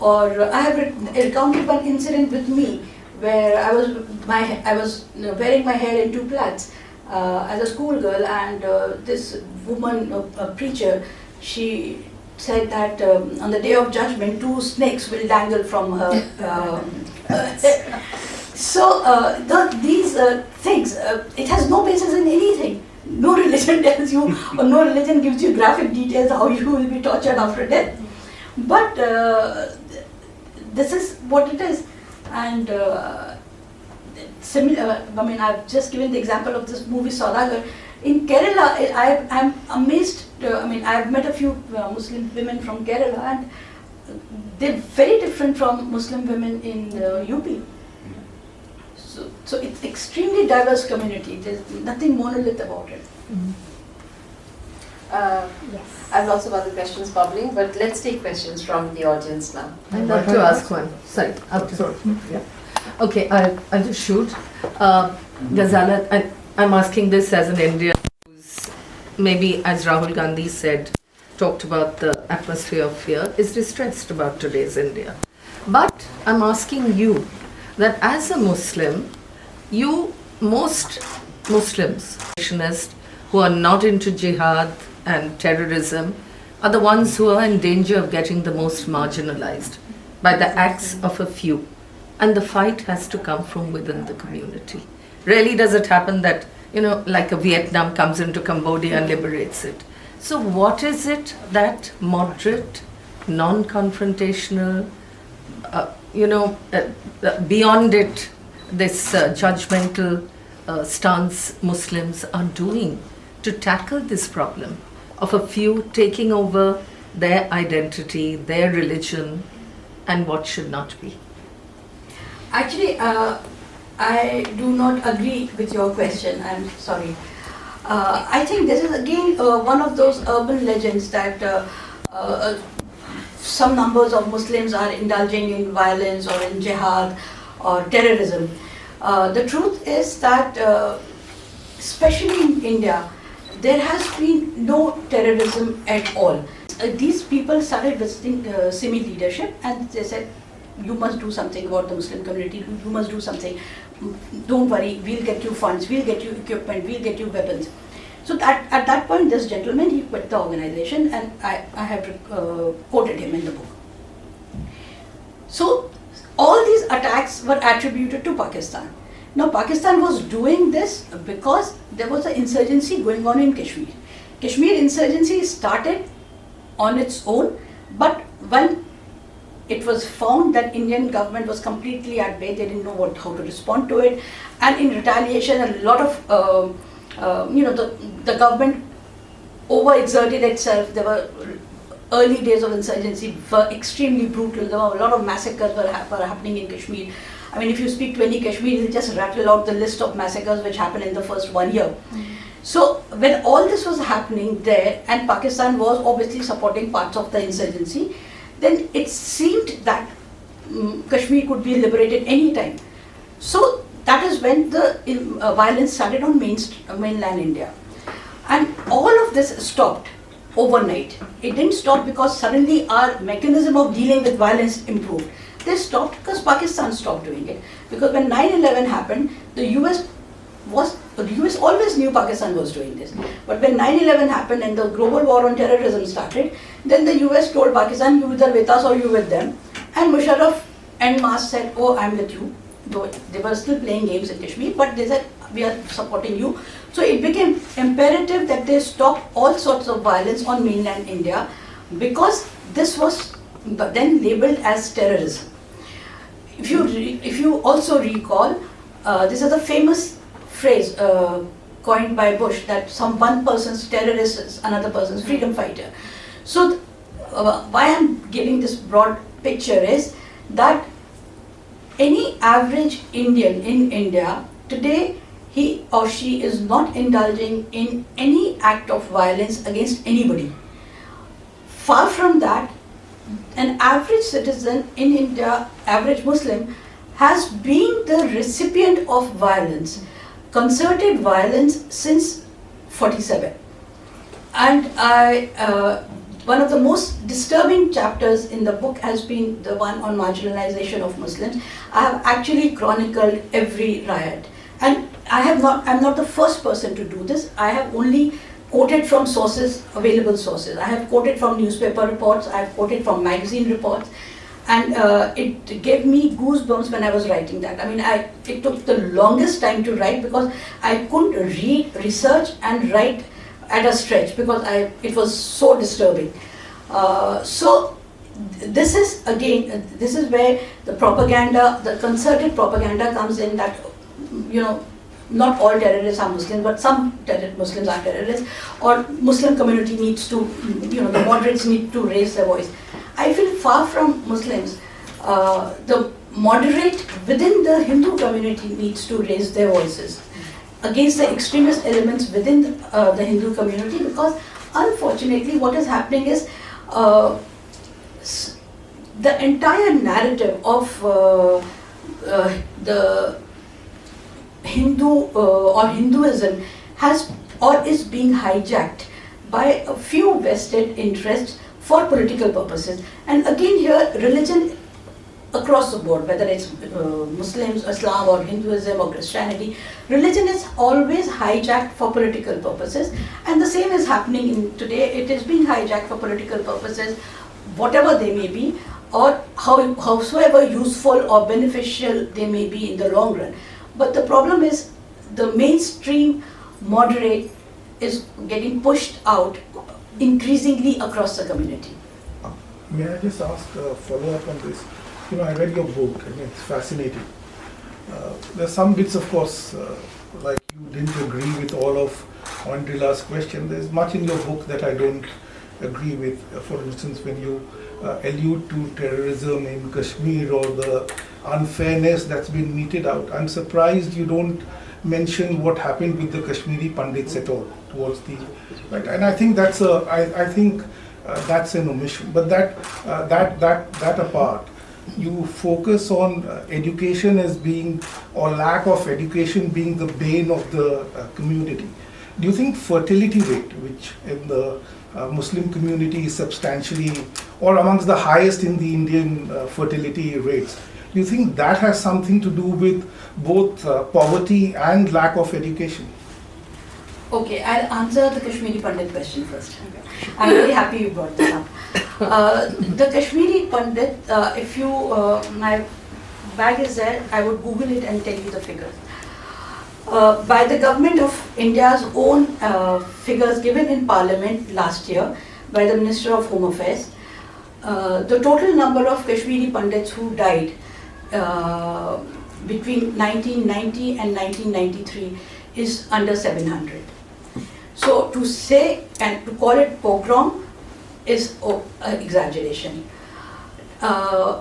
S3: Or I have recounted one incident with me where I was wearing my hair in two plaits as a schoolgirl, and this woman, a preacher, she said that on the day of judgment, two snakes will dangle from her. These things, it has no basis in anything. No religion tells you, or no religion gives you graphic details how you will be tortured after death. But this is what it is. And I've just given the example of this movie Saudagar. In Kerala, I'm amazed. I've met a few Muslim women from Kerala, and they're very different from Muslim women in UP. So it's extremely diverse community. There's nothing monolith about it.
S2: Yes. I have lots of other questions bubbling, but let's take questions from the audience now.
S4: I'd love to ask one. Sorry. Yeah. Okay, I'll just shoot. Ghazala, I'm asking this as an Indian who's maybe, as Rahul Gandhi said, talked about the atmosphere of fear, is distressed about today's India. But I'm asking you that as a Muslim, most Muslims who are not into jihad and terrorism are the ones who are in danger of getting the most marginalized by the acts of a few. And the fight has to come from within the community. Rarely does it happen that, like a Vietnam comes into Cambodia and liberates it. So what is it that moderate, non-confrontational, beyond it, this judgmental stance Muslims are doing to tackle this problem of a few taking over their identity, their religion, and what should not be?
S3: Actually, I do not agree with your question. I'm sorry. I think this is again one of those urban legends that some numbers of Muslims are indulging in violence or in jihad or terrorism. The truth is that, especially in India, there has been no terrorism at all. These people started visiting Simi leadership, and they said, you must do something about the Muslim community, you must do something. Don't worry, we'll get you funds, we'll get you equipment, we'll get you weapons. So at that point, this gentleman, he quit the organization, and I have quoted him in the book. So all these attacks were attributed to Pakistan. Now Pakistan was doing this because there was an insurgency going on in Kashmir. Kashmir insurgency started on its own, but when it was found that Indian government was completely at bay, they didn't know how to respond to it, and in retaliation a lot of the government overexerted itself. There were early days of insurgency were extremely brutal. There were a lot of massacres were happening in Kashmir. I mean, if you speak to any Kashmiri, they'll just rattle out the list of massacres which happened in the first 1 year. So when all this was happening there, and Pakistan was obviously supporting parts of the insurgency, then it seemed that Kashmir could be liberated anytime. So that is when the violence started on mainland India. And all of this stopped overnight. It didn't stop because suddenly our mechanism of dealing with violence improved. They stopped because Pakistan stopped doing it. Because when 9/11 happened, the US always knew Pakistan was doing this. But when 9/11 happened and the global war on terrorism started, then the US told Pakistan, you either with us or you with them. And Musharraf en masse said, oh, I'm with you. Though they were still playing games in Kashmir, but they said, we are supporting you. So it became imperative that they stop all sorts of violence on mainland India, because this was then labeled as terrorism. If you also recall, this is a famous phrase coined by Bush, that some one person's terrorist is another person's freedom fighter. So why I'm giving this broad picture is that any average Indian in India today, he or she is not indulging in any act of violence against anybody. Far from that, an average citizen in India, average Muslim, has been the recipient of violence, concerted violence, since 47. And one of the most disturbing chapters in the book has been the one on marginalization of Muslims. I have actually chronicled every riot. And I'm not the first person to do this. I have only quoted from sources, available sources. I have quoted from newspaper reports, I have quoted from magazine reports, and it gave me goosebumps when I was writing that. I mean, it took the longest time to write because I couldn't read, research and write at a stretch because it was so disturbing. So this is where the propaganda, the concerted propaganda comes in, that, you know, not all terrorists are Muslims, but some Muslims are terrorists, or Muslim community needs to, you know, the moderates need to raise their voice. I feel far from Muslims, the moderate within the Hindu community needs to raise their voices against the extremist elements within the Hindu community, because unfortunately what is happening is the entire narrative of the Hindu or Hinduism has or is being hijacked by a few vested interests for political purposes. And again here, religion across the board, whether it's Muslims, Islam or Hinduism or Christianity, religion is always hijacked for political purposes, and the same is happening in today. It is being hijacked for political purposes, whatever they may be, or howsoever useful or beneficial they may be in the long run. But the problem is the mainstream moderate is getting pushed out increasingly across the community.
S5: May I just ask a follow-up on this? You know, I read your book and it's fascinating. There's some bits, of course, like you didn't agree with all of Andrila's question. There's much in your book that I don't agree with. For instance, when you allude to terrorism in Kashmir or the unfairness that's been meted out, I'm surprised you don't mention what happened with the Kashmiri Pandits at all towards the right. And I think that's that's an omission. But that apart, you focus on education as being, or lack of education being, the bane of the community. Do you think fertility rate, which in the Muslim community is substantially or amongst the highest in the Indian fertility rates, do you think that has something to do with both poverty and lack of education?
S3: Okay, I'll answer the Kashmiri Pandit question first. I'm very happy you brought this up. The Kashmiri Pandit, if you, my bag is there, I would Google it and tell you the figures. By the government of India's own figures given in Parliament last year by the Minister of Home Affairs, the total number of Kashmiri Pandits who died between 1990 and 1993 is under 700. So to say and to call it pogrom is exaggeration.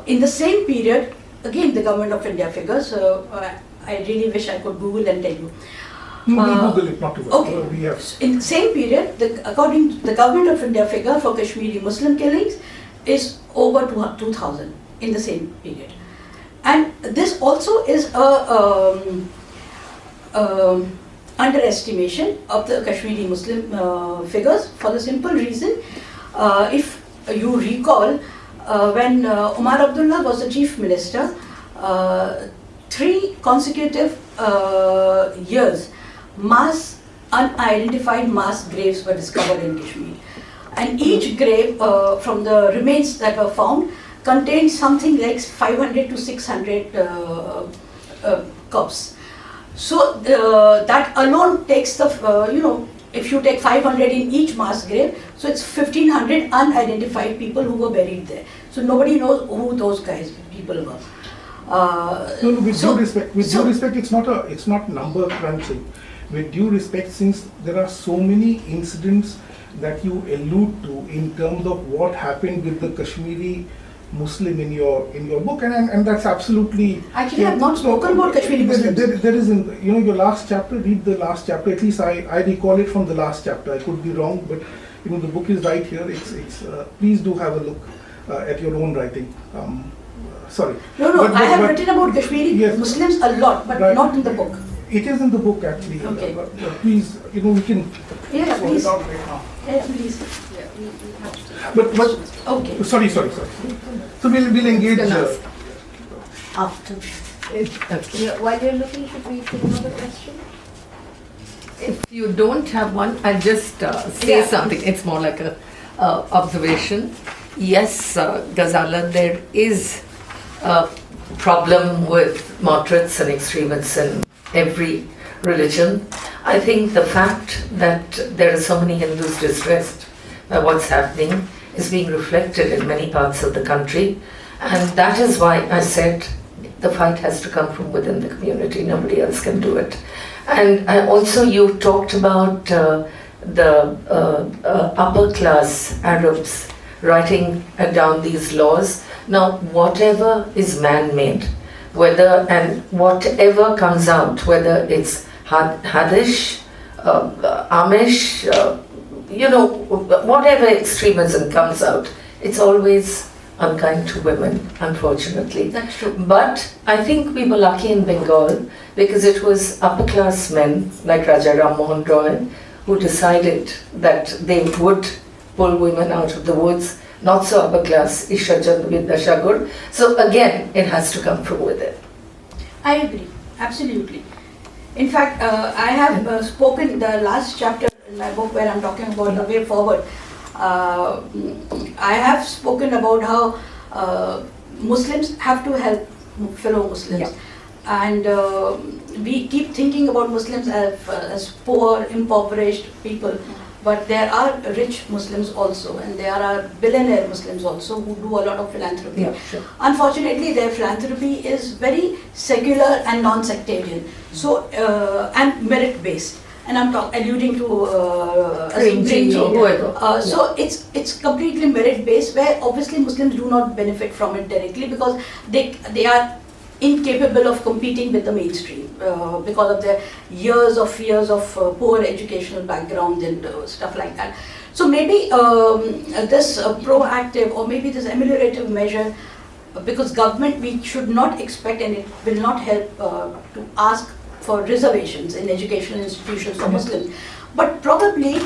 S3: In the same period, again the government of India figures, I really wish I could Google and tell you.
S5: No, Google it, not to worry.
S3: Okay.
S5: We have.
S3: In the same period, according to the government of India figure for Kashmiri Muslim killings is over 2,000 in the same period. And this also is a underestimation of the Kashmiri Muslim figures, for the simple reason, if you recall, when Umar Abdullah was the chief minister, 3 consecutive years, unidentified mass graves were discovered in Kashmir. And each grave, from the remains that were found, contained something like 500 to 600 corpses. So that alone takes the, if you take 500 in each mass grave, so it's 1,500 unidentified people who were buried there. So nobody knows who those people were.
S5: No, with due respect, it's not number crunching. With due respect, since there are so many incidents that you allude to in terms of what happened with the Kashmiri Muslim in your book, and that's absolutely.
S3: Actually, I have not spoken about Kashmiri Muslims.
S5: There is, your last chapter. Read the last chapter. At least I recall it from the last chapter. I could be wrong, but the book is right here. It's please do have a look at your own writing. Sorry.
S3: No. I have written about Kashmiri
S5: yes,
S3: Muslims a lot, but
S5: right,
S3: not in the book.
S5: It is in the book actually.
S3: Okay.
S5: Please, we can.
S3: Yeah,
S5: sort
S3: please.
S5: it out right now.
S3: Yeah, please.
S5: But
S3: Okay.
S5: sorry. So we'll engage.
S3: After.
S4: Okay.
S6: While you're looking, should we take another question?
S4: If you don't have one, I'll just say
S3: Yeah.
S4: something. It's more like a observation. Yes, Ghazala, there is a problem with moderates and extremists in every religion. I think the fact that there are so many Hindus distressed by what's happening is being reflected in many parts of the country, and that is why I said the fight has to come from within the community. Nobody else can do it. And also you talked about the upper class Arabs writing down these laws. Now, whatever is man-made, whatever comes out, whether it's Hadish, Amish, whatever extremism comes out, it's always unkind to women, unfortunately.
S3: That's true.
S4: But I think we were lucky in Bengal because it was upper class men like Raja Ram Mohan Roy who decided that they would pull women out of the woods, not so upper class, Isha Vidya. So again, it has to come from within.
S3: I agree, absolutely. In fact, I have spoken the last chapter in my book where I'm talking about the way forward. I have spoken about how Muslims have to help fellow Muslims. And we keep thinking about Muslims as poor, impoverished people. But there are rich Muslims also, and there are billionaire Muslims also who do a lot of philanthropy.
S4: Yeah, sure.
S3: Unfortunately, their philanthropy is very secular and non-sectarian, so and merit-based. And I'm alluding to
S4: Premji or whoever.
S3: So it's completely merit-based, where obviously Muslims do not benefit from it directly because they are incapable of competing with the mainstream because of their years of poor educational background and stuff like that. So maybe this proactive or maybe this ameliorative measure, because government, we should not expect, and it will not help to ask for reservations in educational institutions for Muslims. But probably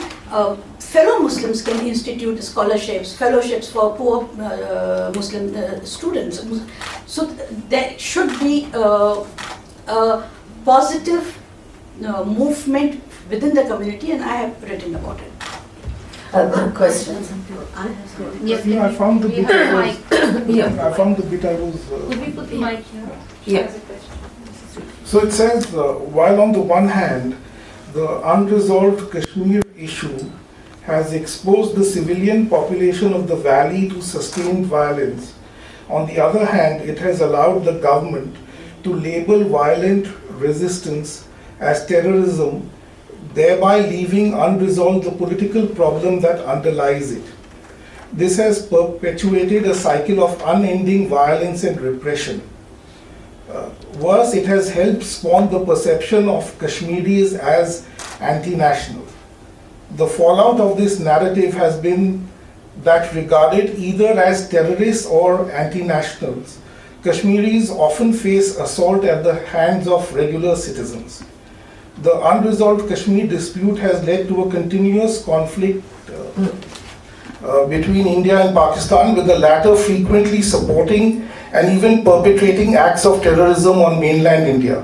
S3: fellow Muslims can institute scholarships, fellowships for poor Muslim students. So there should be a positive movement within the community, and I have written about it.
S4: Questions?
S6: Yes,
S5: I found the bit I was.
S4: Yeah.
S5: I found the bit I was.
S6: Could we put the mic here?
S4: Yeah.
S5: So it says, while on the one hand, the unresolved Kashmir issue has exposed the civilian population of the valley to sustained violence, on the other hand, it has allowed the government to label violent resistance as terrorism, thereby leaving unresolved the political problem that underlies it. This has perpetuated a cycle of unending violence and repression. Worse, it has helped spawn the perception of Kashmiris as anti-national. The fallout of this narrative has been that regarded either as terrorists or anti-nationals, Kashmiris often face assault at the hands of regular citizens. The unresolved Kashmir dispute has led to a continuous conflict between India and Pakistan, with the latter frequently supporting and even perpetrating acts of terrorism on mainland India.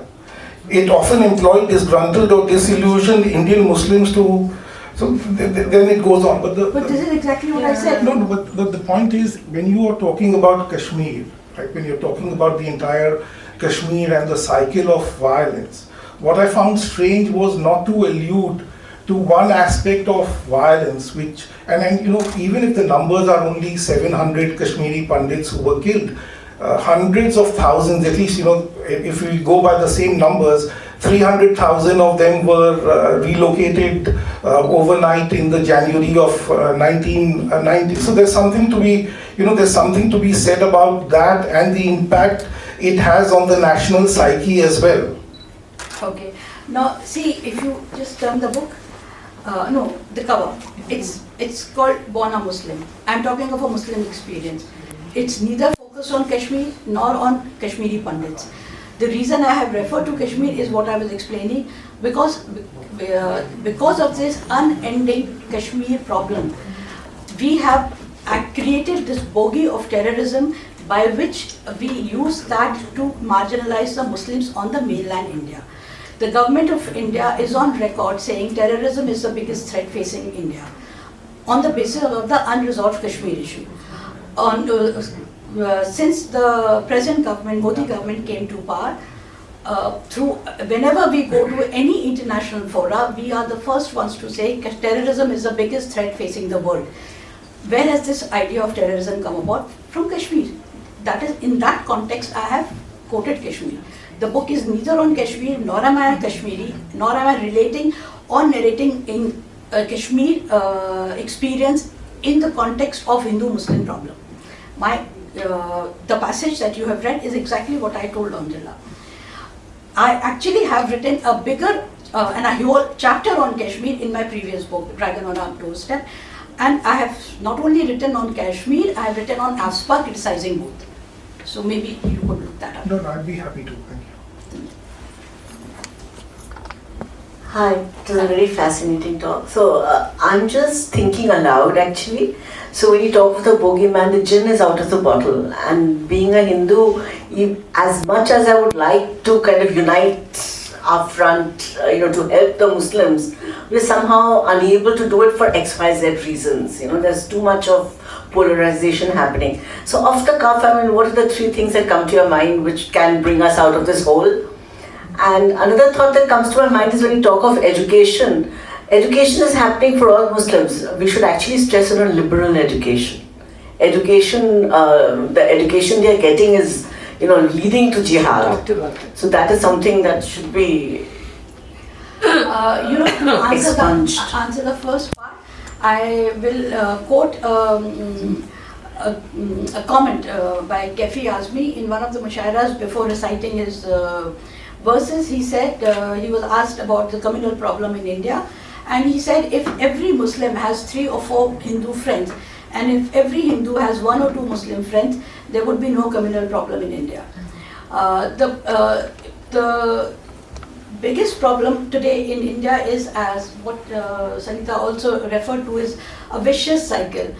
S5: It often employed disgruntled or disillusioned Indian Muslims to. So then it goes on. But
S3: this is exactly what I said.
S5: No, but the point is, when you are talking about Kashmir, right, when you're talking about the entire Kashmir and the cycle of violence, what I found strange was not to allude to one aspect of violence, which, and even if the numbers are only 700 Kashmiri Pandits who were killed, hundreds of thousands, at least, if we go by the same numbers, 300,000 of them were relocated overnight in the January of 1990. So there's something to be, there's something to be said about that and the impact it has on the national psyche as well.
S3: Okay. Now, see, if you just turn the book, no, the cover, it's called Born a Muslim. I'm talking of a Muslim experience. It's neither focused on Kashmir nor on Kashmiri Pandits. The reason I have referred to Kashmir is what I was explaining, because of this unending Kashmir problem, we have created this bogey of terrorism by which we use that to marginalize the Muslims on the mainland India. The government of India is on record saying terrorism is the biggest threat facing India on the basis of the unresolved Kashmir issue. Since the present government, Modi government, came to power, whenever we go to any international fora, we are the first ones to say terrorism is the biggest threat facing the world. Where has this idea of terrorism come about? From Kashmir. That is, in that context, I have quoted Kashmir. The book is neither on Kashmir, nor am I a Kashmiri, nor am I relating or narrating in Kashmir experience in the context of Hindu-Muslim problem. The passage that you have read is exactly what I told Angela. I actually have written a bigger and a whole chapter on Kashmir in my previous book, Dragon on Our Doorstep. And I have not only written on Kashmir, I have written on AFSPA criticizing both. So maybe you could look that up.
S5: No, I'd be happy to. Thank you.
S7: Hi, it was a very fascinating talk. So I'm just thinking aloud actually. So when you talk of the bogeyman, the jinn is out of the bottle. And being a Hindu, as much as I would like to kind of unite our front, to help the Muslims, we're somehow unable to do it for XYZ reasons. There's too much of polarization happening. So off the cuff, what are the 3 things that come to your mind which can bring us out of this hole? And another thought that comes to my mind is when you talk of education. Education is happening for all Muslims. We should actually stress on a liberal education. Education, the education they are getting is, leading to jihad. So that is something that should be expunged.
S3: Answer the first part. I will quote a comment by Kefi Azmi in one of the mushairas before reciting his verses. He said, he was asked about the communal problem in India, and he said if every Muslim has 3 or 4 Hindu friends, and if every Hindu has 1 or 2 Muslim friends, there would be no communal problem in India. The biggest problem today in India is, as what Sanita also referred to, is a vicious cycle.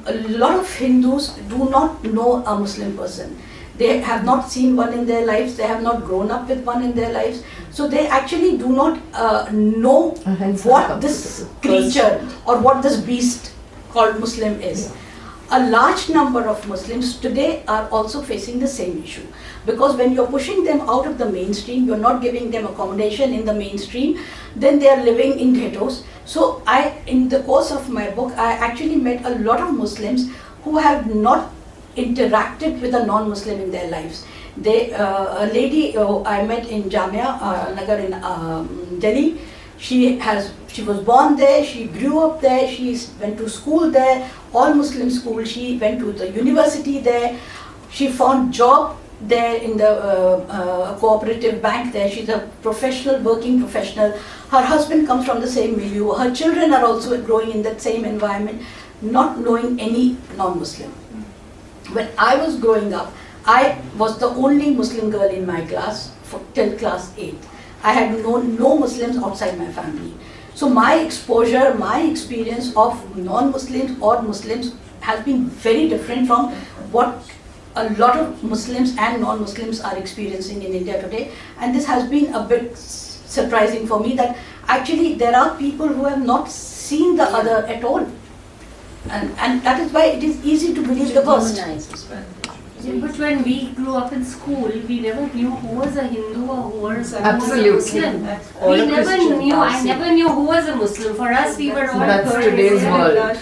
S3: A lot of Hindus do not know a Muslim person. They have not seen one in their lives, they have not grown up with one in their lives, so they actually do not know what this creature or what this beast called Muslim is. Yeah. A large number of Muslims today are also facing the same issue, because when you're pushing them out of the mainstream, you're not giving them accommodation in the mainstream, then they are living in ghettos. So in the course of my book, I actually met a lot of Muslims who have not interacted with a non-Muslim in their lives. A lady I met in Jamia Nagar in Delhi, she was born there, she grew up there, she went to school there, all Muslim school, she went to the university there, she found job there in the cooperative bank there, she's a professional, working professional. Her husband comes from the same milieu, her children are also growing in that same environment, not knowing any non-Muslim. When I was growing up, I was the only Muslim girl in my class till class 8. I had known no Muslims outside my family. So my exposure, my experience of non-Muslims or Muslims has been very different from what a lot of Muslims and non-Muslims are experiencing in India today. And this has been a bit surprising for me, that actually there are people who have not seen the other at all. And that is why it is easy to believe the worst.
S6: Yeah, but when we grew up in school, we never knew who was a Hindu or who was a Muslim. We never knew. I never knew who was a Muslim. For us, we were all
S4: That's today's world.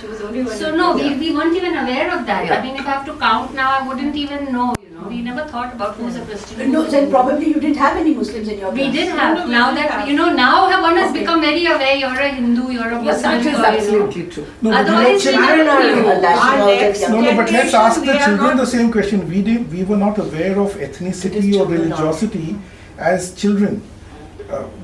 S6: So no, we weren't even aware of that.
S4: Yeah.
S6: I mean, if I have to count now, I wouldn't even know. We never thought about who's a Christian.
S3: No, then probably you didn't have any Muslims in your class.
S6: We did have. Now that now one has become very aware. You're a Hindu. You're a
S4: Yes,
S6: Muslim.
S4: that is absolutely true.
S5: No, but
S6: Otherwise, we
S7: Children
S6: never knew.
S7: are national.
S5: no, but let's ask the
S8: They are
S5: children
S8: not-
S5: the same question. We were not aware of ethnicity or religiosity as children.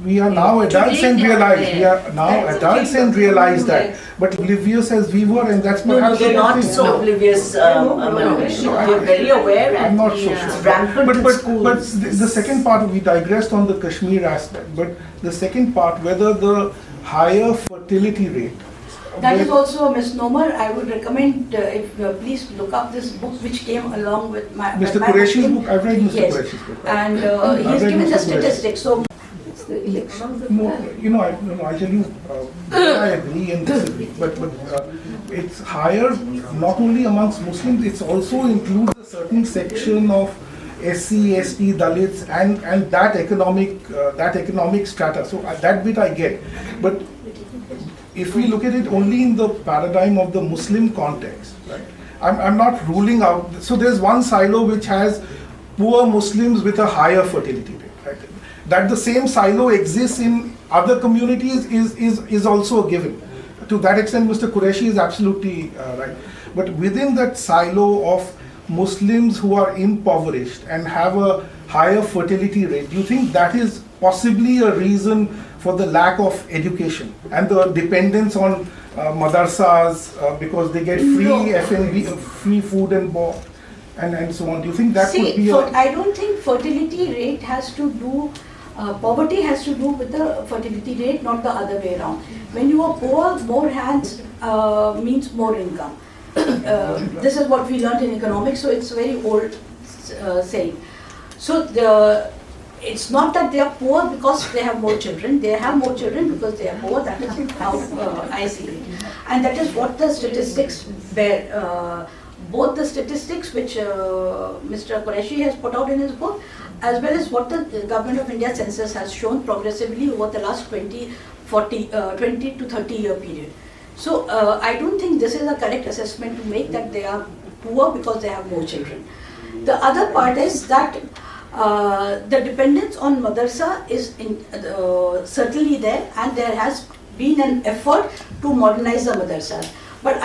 S5: We are now adults
S6: Today
S5: and
S6: they are
S5: realize
S6: aware.
S5: we are now
S8: That's
S5: adults
S8: okay,
S5: and
S8: but
S5: realize
S8: you
S5: that.
S8: guys-
S5: But oblivious as we were, and that's
S7: No,
S5: perhaps
S7: they're
S5: the
S7: not
S5: thing.
S7: so oblivious, Manish. They're very aware
S5: I'm
S7: and
S5: not so
S7: it's
S5: sure.
S7: rampant
S5: But
S7: in
S5: but
S7: schools.
S5: but the second part, we digressed on the Kashmir aspect. But the second part, whether the higher fertility rate.
S3: That is also a misnomer. I would recommend if please look up this book which came along with my
S5: Mr.
S3: my
S5: Qureshi's book. I've read Mr.
S3: Yes.
S5: Qureshi's book.
S3: And
S5: I've
S3: he's
S5: read
S3: given the
S5: Mr. Qureshi.
S3: statistics. So
S4: The election.
S5: No, I tell you, I agree and disagree, but it's higher not only amongst Muslims, it also includes a certain section of SC, ST, Dalits, and that economic strata. So that bit I get, but if we look at it only in the paradigm of the Muslim context, right? I'm not ruling out. So there's one silo which has poor Muslims with a higher fertility rate. Right? That the same silo exists in other communities is also a given. To that extent, Mr. Qureshi is absolutely right. But within that silo of Muslims who are impoverished and have a higher fertility rate, do you think that is possibly a reason for the lack of education and the dependence on madrasas because they get free F&B, free food and board and so on? Do you think that would be
S3: I don't think fertility rate has to do, poverty has to do with the fertility rate, not the other way around. When you are poor, more hands means more income. This is what we learned in economics, so it's a very old saying. So it's not that they are poor because they have more children. They have more children because they are poor. That is how I see it. And that is what the statistics bear. Both the statistics which Mr. Qureshi has put out in his book, as well as what the Government of India census has shown progressively over the last 20 to 30 year period. So I don't think this is a correct assessment to make that they are poor because they have more children. The other part is that the dependence on madrasa is certainly there, and there has been an effort to modernize the madrasas. But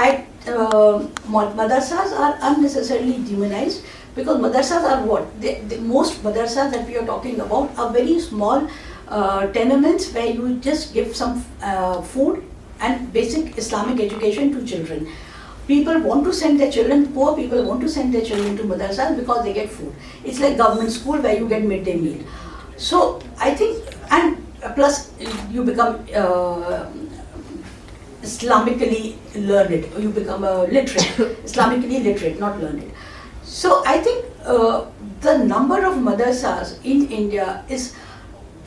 S3: madrasas are unnecessarily demonized because madrasas are what? Most madrasas that we are talking about are very small tenements where you just give some food and basic Islamic education to children. People want to send their children, poor people want to send their children to madrasas because they get food. It's like government school where you get midday meal. So I think, and plus you become Islamically learned, you become literate, Islamically literate, not learned. So I think the number of madrasas in India is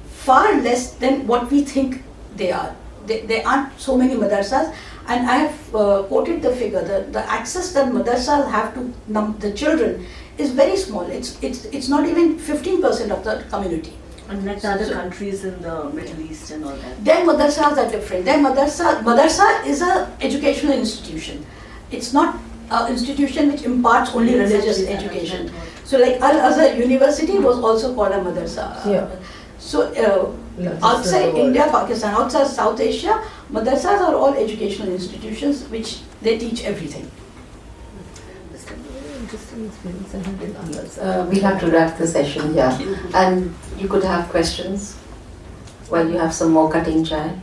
S3: far less than what we think they are. There aren't so many madrasas, and I have quoted the figure. The access that madrasas have to the children is very small. It's not even 15% of the community.
S7: Unlike the other countries in the Middle East and all that.
S3: Their madrasas are different. Their madrasa is an educational institution. It's not an institution which imparts only religious education. So like Al-Azhar University was also called a madrasa.
S4: Yeah.
S3: So outside India, Pakistan, outside South Asia, madrasas are all educational institutions which they teach everything.
S2: We have to wrap the session here. And you could have questions while you have some more cutting chai.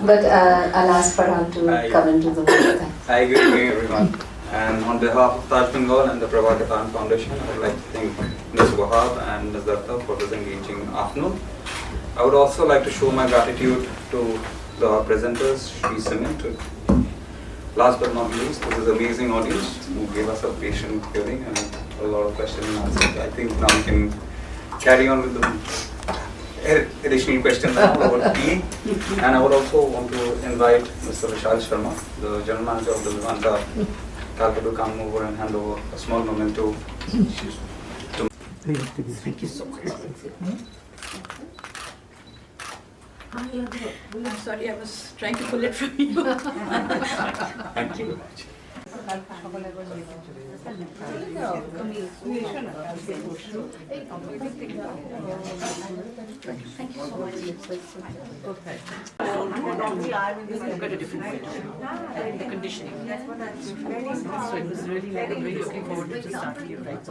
S2: But I'll ask Farhan to come into the room.
S9: Hi, good evening everyone. And on behalf of Taj Bengal and the Prabhakatan Foundation, I would like to thank Ms. Wahab and Ms. Datta for this engaging afternoon. I would also like to show my gratitude to the presenters, Shri Simit. Last but not least, this is an amazing audience who gave us a patient hearing and a lot of questions and answers. I think now we can carry on with the additional questions about tea. And I would also want to invite Mr. Vishal Sharma, the General Manager of the Vivanta, to come over and hand over a small memento to
S3: Thank you so much. I'm sorry, I was trying to pull it from you.
S9: Thank you very much.
S8: Look at a different way. The conditioning. So it was really like I'm really looking forward to just starting here, right?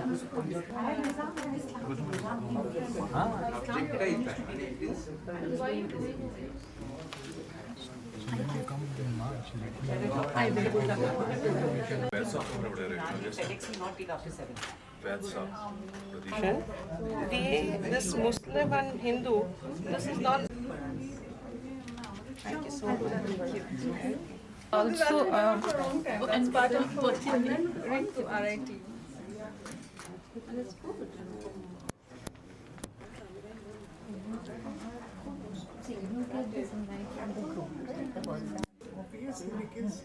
S1: This Muslim and Hindu, this is not. Thank you so much.
S10: Also, as part of coaching to RIT.
S5: Obviously, because